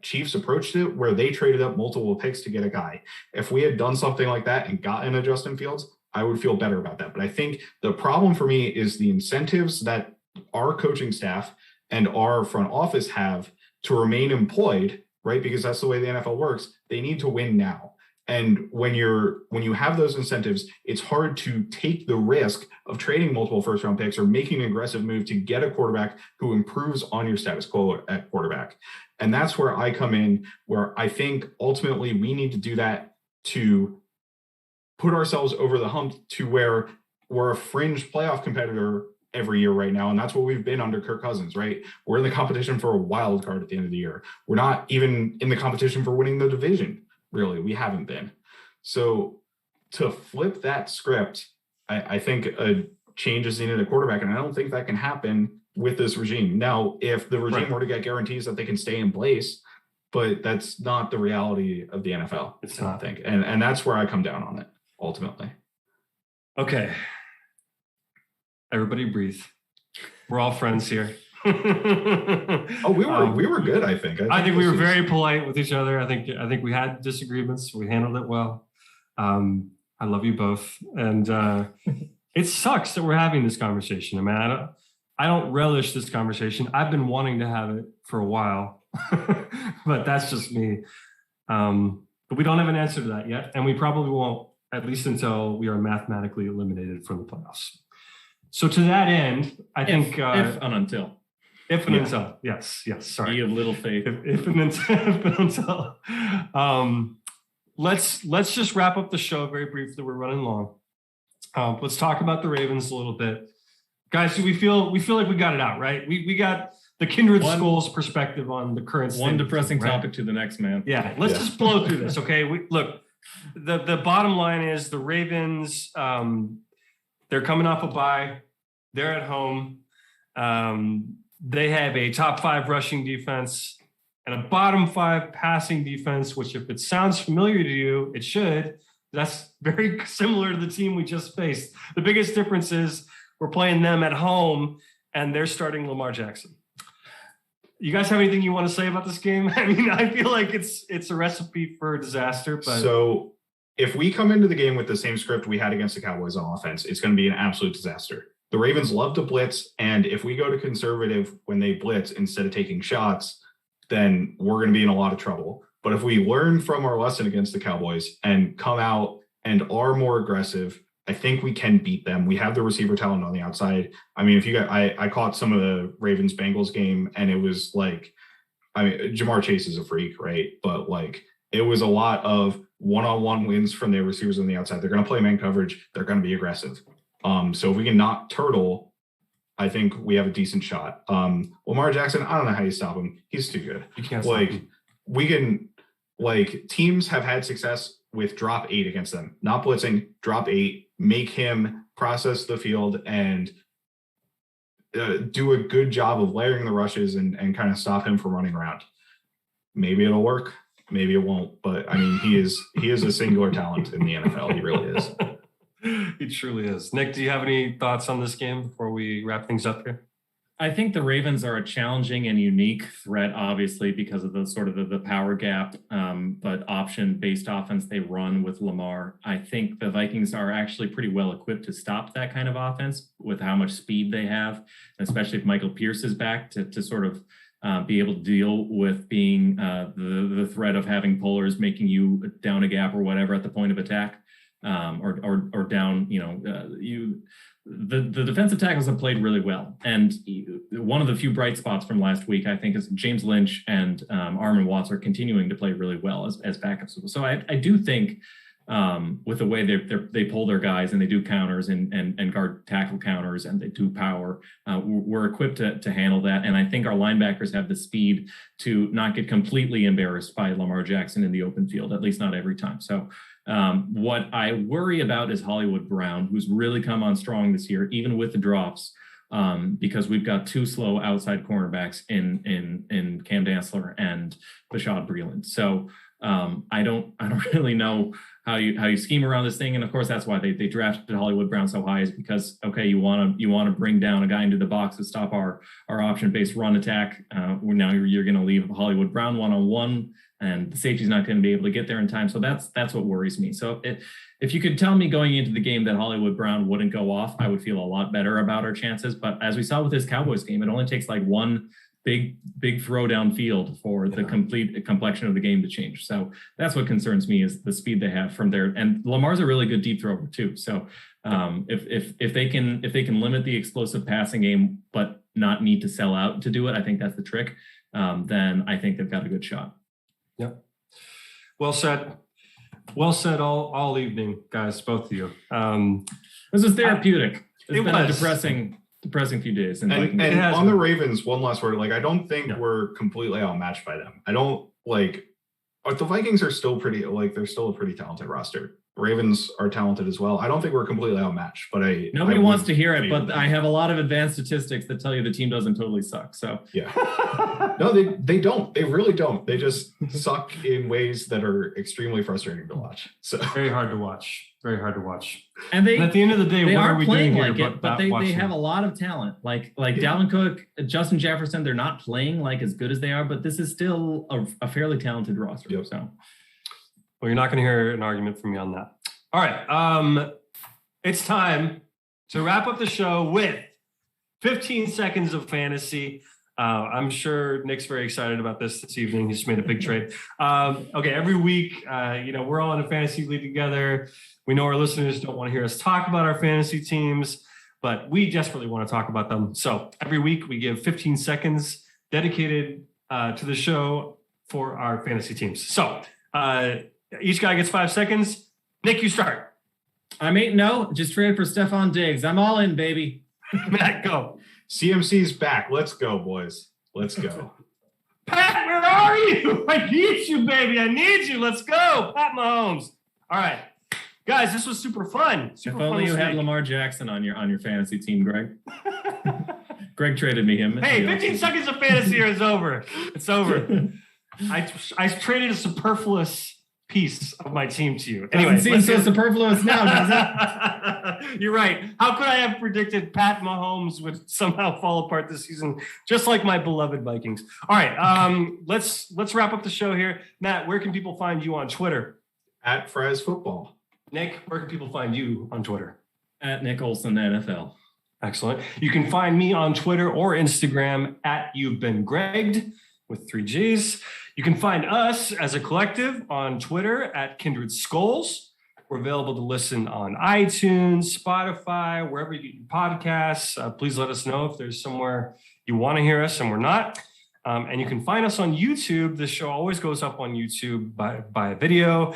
Chiefs approached it, where they traded up multiple picks to get a guy. If we had done something like that and gotten a Justin Fields, I would feel better about that. But I think the problem for me is the incentives that our coaching staff and our front office have to remain employed, right? Because that's the way the NFL works. They need to win now. And when you have those incentives, it's hard to take the risk of trading multiple first round picks or making an aggressive move to get a quarterback who improves on your status quo at quarterback. And that's where I come in, where I think ultimately we need to do that to put ourselves over the hump to where we're a fringe playoff competitor every year right now. And that's what we've been under Kirk Cousins, right? We're in the competition for a wild card at the end of the year. We're not even in the competition for winning the division. Really, we haven't been. So to flip that script, I think a change is needed at quarterback. And I don't think that can happen with this regime. Now, if the regime were to get guarantees that they can stay in place, but that's not the reality of the NFL. It's not. I think. And that's where I come down on it, ultimately. Okay. Everybody breathe. We're all friends here. Oh, we were good, I think. I think we were very polite with each other. I think we had disagreements. We handled it well. I love you both. And it sucks that we're having this conversation. I mean, I don't relish this conversation. I've been wanting to have it for a while, but that's just me. But we don't have an answer to that yet. And we probably won't, at least until we are mathematically eliminated from the playoffs. So to that end, I think if and until. If and until, yes, sorry. Be of little faith. If and until. Let's just wrap up the show very briefly. We're running long. Let's talk about the Ravens a little bit. Guys, do we feel like we got it out, right? We got the kindred schools perspective on the current one depressing topic to the next, man. Yeah, let's just blow through this, okay? Look, the bottom line is the Ravens, they're coming off a bye. They're at home. They have a top 5 rushing defense and a bottom 5 passing defense, which if it sounds familiar to you, it should. That's very similar to the team we just faced. The biggest difference is we're playing them at home and they're starting Lamar Jackson. You guys have anything you want to say about this game? I mean, I feel like it's a recipe for disaster. But so if we come into the game with the same script we had against the Cowboys on offense, it's going to be an absolute disaster. The Ravens love to blitz, and if we go to conservative when they blitz instead of taking shots, then we're going to be in a lot of trouble. But if we learn from our lesson against the Cowboys and come out and are more aggressive, I think we can beat them. We have the receiver talent on the outside. I mean, I caught some of the Ravens-Bengals game, and it was like, I mean, Jamar Chase is a freak, right? But like, it was a lot of one-on-one wins from their receivers on the outside. They're going to play man coverage. They're going to be aggressive. So if we can not turtle, I think we have a decent shot. Lamar Jackson, I don't know how you stop him. He's too good. You can't stop him. We can, teams have had success with drop 8 against them, not blitzing, drop 8, make him process the field and do a good job of layering the rushes and kind of stop him from running around. Maybe it'll work. Maybe it won't. But I mean, he is a singular talent in the NFL. He really is. He truly is. Nick, do you have any thoughts on this game before we wrap things up here? I think the Ravens are a challenging and unique threat, obviously, because of the sort of the power gap, but option-based offense they run with Lamar. I think the Vikings are actually pretty well equipped to stop that kind of offense with how much speed they have, especially if Michael Pierce is back to sort of be able to deal with being the threat of having pullers making you down a gap or whatever at the point of attack, or down, the defensive tackles have played really well. And one of the few bright spots from last week, I think, is James Lynch and Armand Watts are continuing to play really well as backups. So I do think with the way they pull their guys and they do counters and guard tackle counters and they do power, we're equipped to handle that. And I think our linebackers have the speed to not get completely embarrassed by Lamar Jackson in the open field, at least not every time. So what I worry about is Hollywood Brown, who's really come on strong this year, even with the drops, because we've got two slow outside cornerbacks in Cam Dantzler and Bashaud Breeland. So I don't really know how you scheme around this thing. And of course, that's why they drafted Hollywood Brown so high, is because, okay, you want to bring down a guy into the box to stop our option-based run attack. Now you're going to leave Hollywood Brown one-on-one, and the safety's not going to be able to get there in time. So that's what worries me. So if you could tell me going into the game that Hollywood Brown wouldn't go off, I would feel a lot better about our chances. But as we saw with this Cowboys game, it only takes like one big throw downfield for the complete complexion of the game to change. So that's what concerns me, is the speed they have from there. And Lamar's a really good deep thrower too. So if they can limit the explosive passing game, but not need to sell out to do it, I think that's the trick. Then I think they've got a good shot. Yep. Well said. Well said all evening, guys, both of you. This was therapeutic. It's been was. a depressing few days. And on the Ravens, one last word. Like, I don't think we're completely outmatched by them. I don't the Vikings are still they're still a pretty talented roster. Ravens are talented as well. I don't think we're completely outmatched, but nobody wants to hear it, but I have a lot of advanced statistics that tell you the team doesn't totally suck. So yeah, no, they don't. They really don't. They just suck in ways that are extremely frustrating to watch. So very hard to watch. Very hard to watch. And at the end of the day, they what are are we playing doing like here it, but they have a lot of talent. Like Dalvin Cook, Justin Jefferson. They're not playing like as good as they are, but this is still a fairly talented roster. Yep. So, well, you're not going to hear an argument from me on that. All right. It's time to wrap up the show with 15 seconds of fantasy. I'm sure Nick's very excited about this evening. He just made a big trade. Okay, every week, we're all in a fantasy league together. We know our listeners don't want to hear us talk about our fantasy teams, but we desperately want to talk about them. So every week we give 15 seconds dedicated to the show for our fantasy teams. So each guy gets 5 seconds. Nick, you start. I'm 8-0. Just traded for Stephon Diggs. I'm all in, baby. Matt, go. CMC's back. Let's go, boys. Let's go. Pat, where are you? I need you, baby. I need you. Let's go. Pat Mahomes. All right. Guys, this was super fun. If only you had Lamar Jackson on your fantasy team, Greg. Greg traded me him. Hey, 15 seconds of fantasy is over. It's over. I traded a superfluous piece of my team to you. Anyway, it seems so superfluous now, does it? You're right. How could I have predicted Pat Mahomes would somehow fall apart this season, just like my beloved Vikings? All right, let's wrap up the show here. Matt, where can people find you on Twitter? At Fries Football. Nick, where can people find you on Twitter? At Nick Olson NFL. Excellent. You can find me on Twitter or Instagram at You've Been Gregged with 3 G's. You can find us as a collective on Twitter at Kindred Skulls. We're available to listen on iTunes, Spotify, wherever you get your podcasts. Please let us know if there's somewhere you want to hear us and we're not. And you can find us on YouTube. The show always goes up on YouTube by video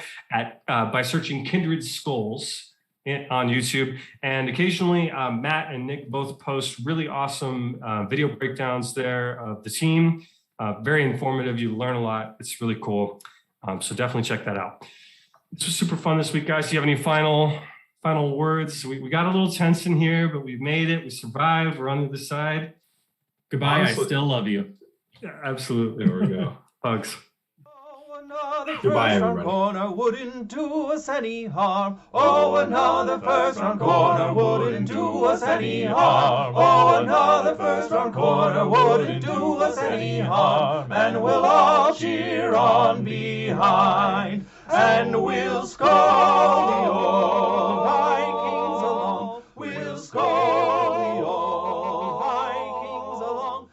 by searching Kindred Skulls on YouTube. And occasionally, Matt and Nick both post really awesome video breakdowns there of the team. Very informative. You learn a lot. It's really cool. So definitely check that out. This was super fun this week, guys. Do you have any final words? We got a little tense in here, but we've made it. We survived. We're on the other side. Goodbye. Honestly, I still love you. Yeah, absolutely. There we go. Hugs. another Goodbye, first round everybody. corner wouldn't do us any harm. Oh, another first round corner wouldn't do us any harm. Oh, another first round corner wouldn't do us any harm. And we'll all cheer on behind, and we'll score the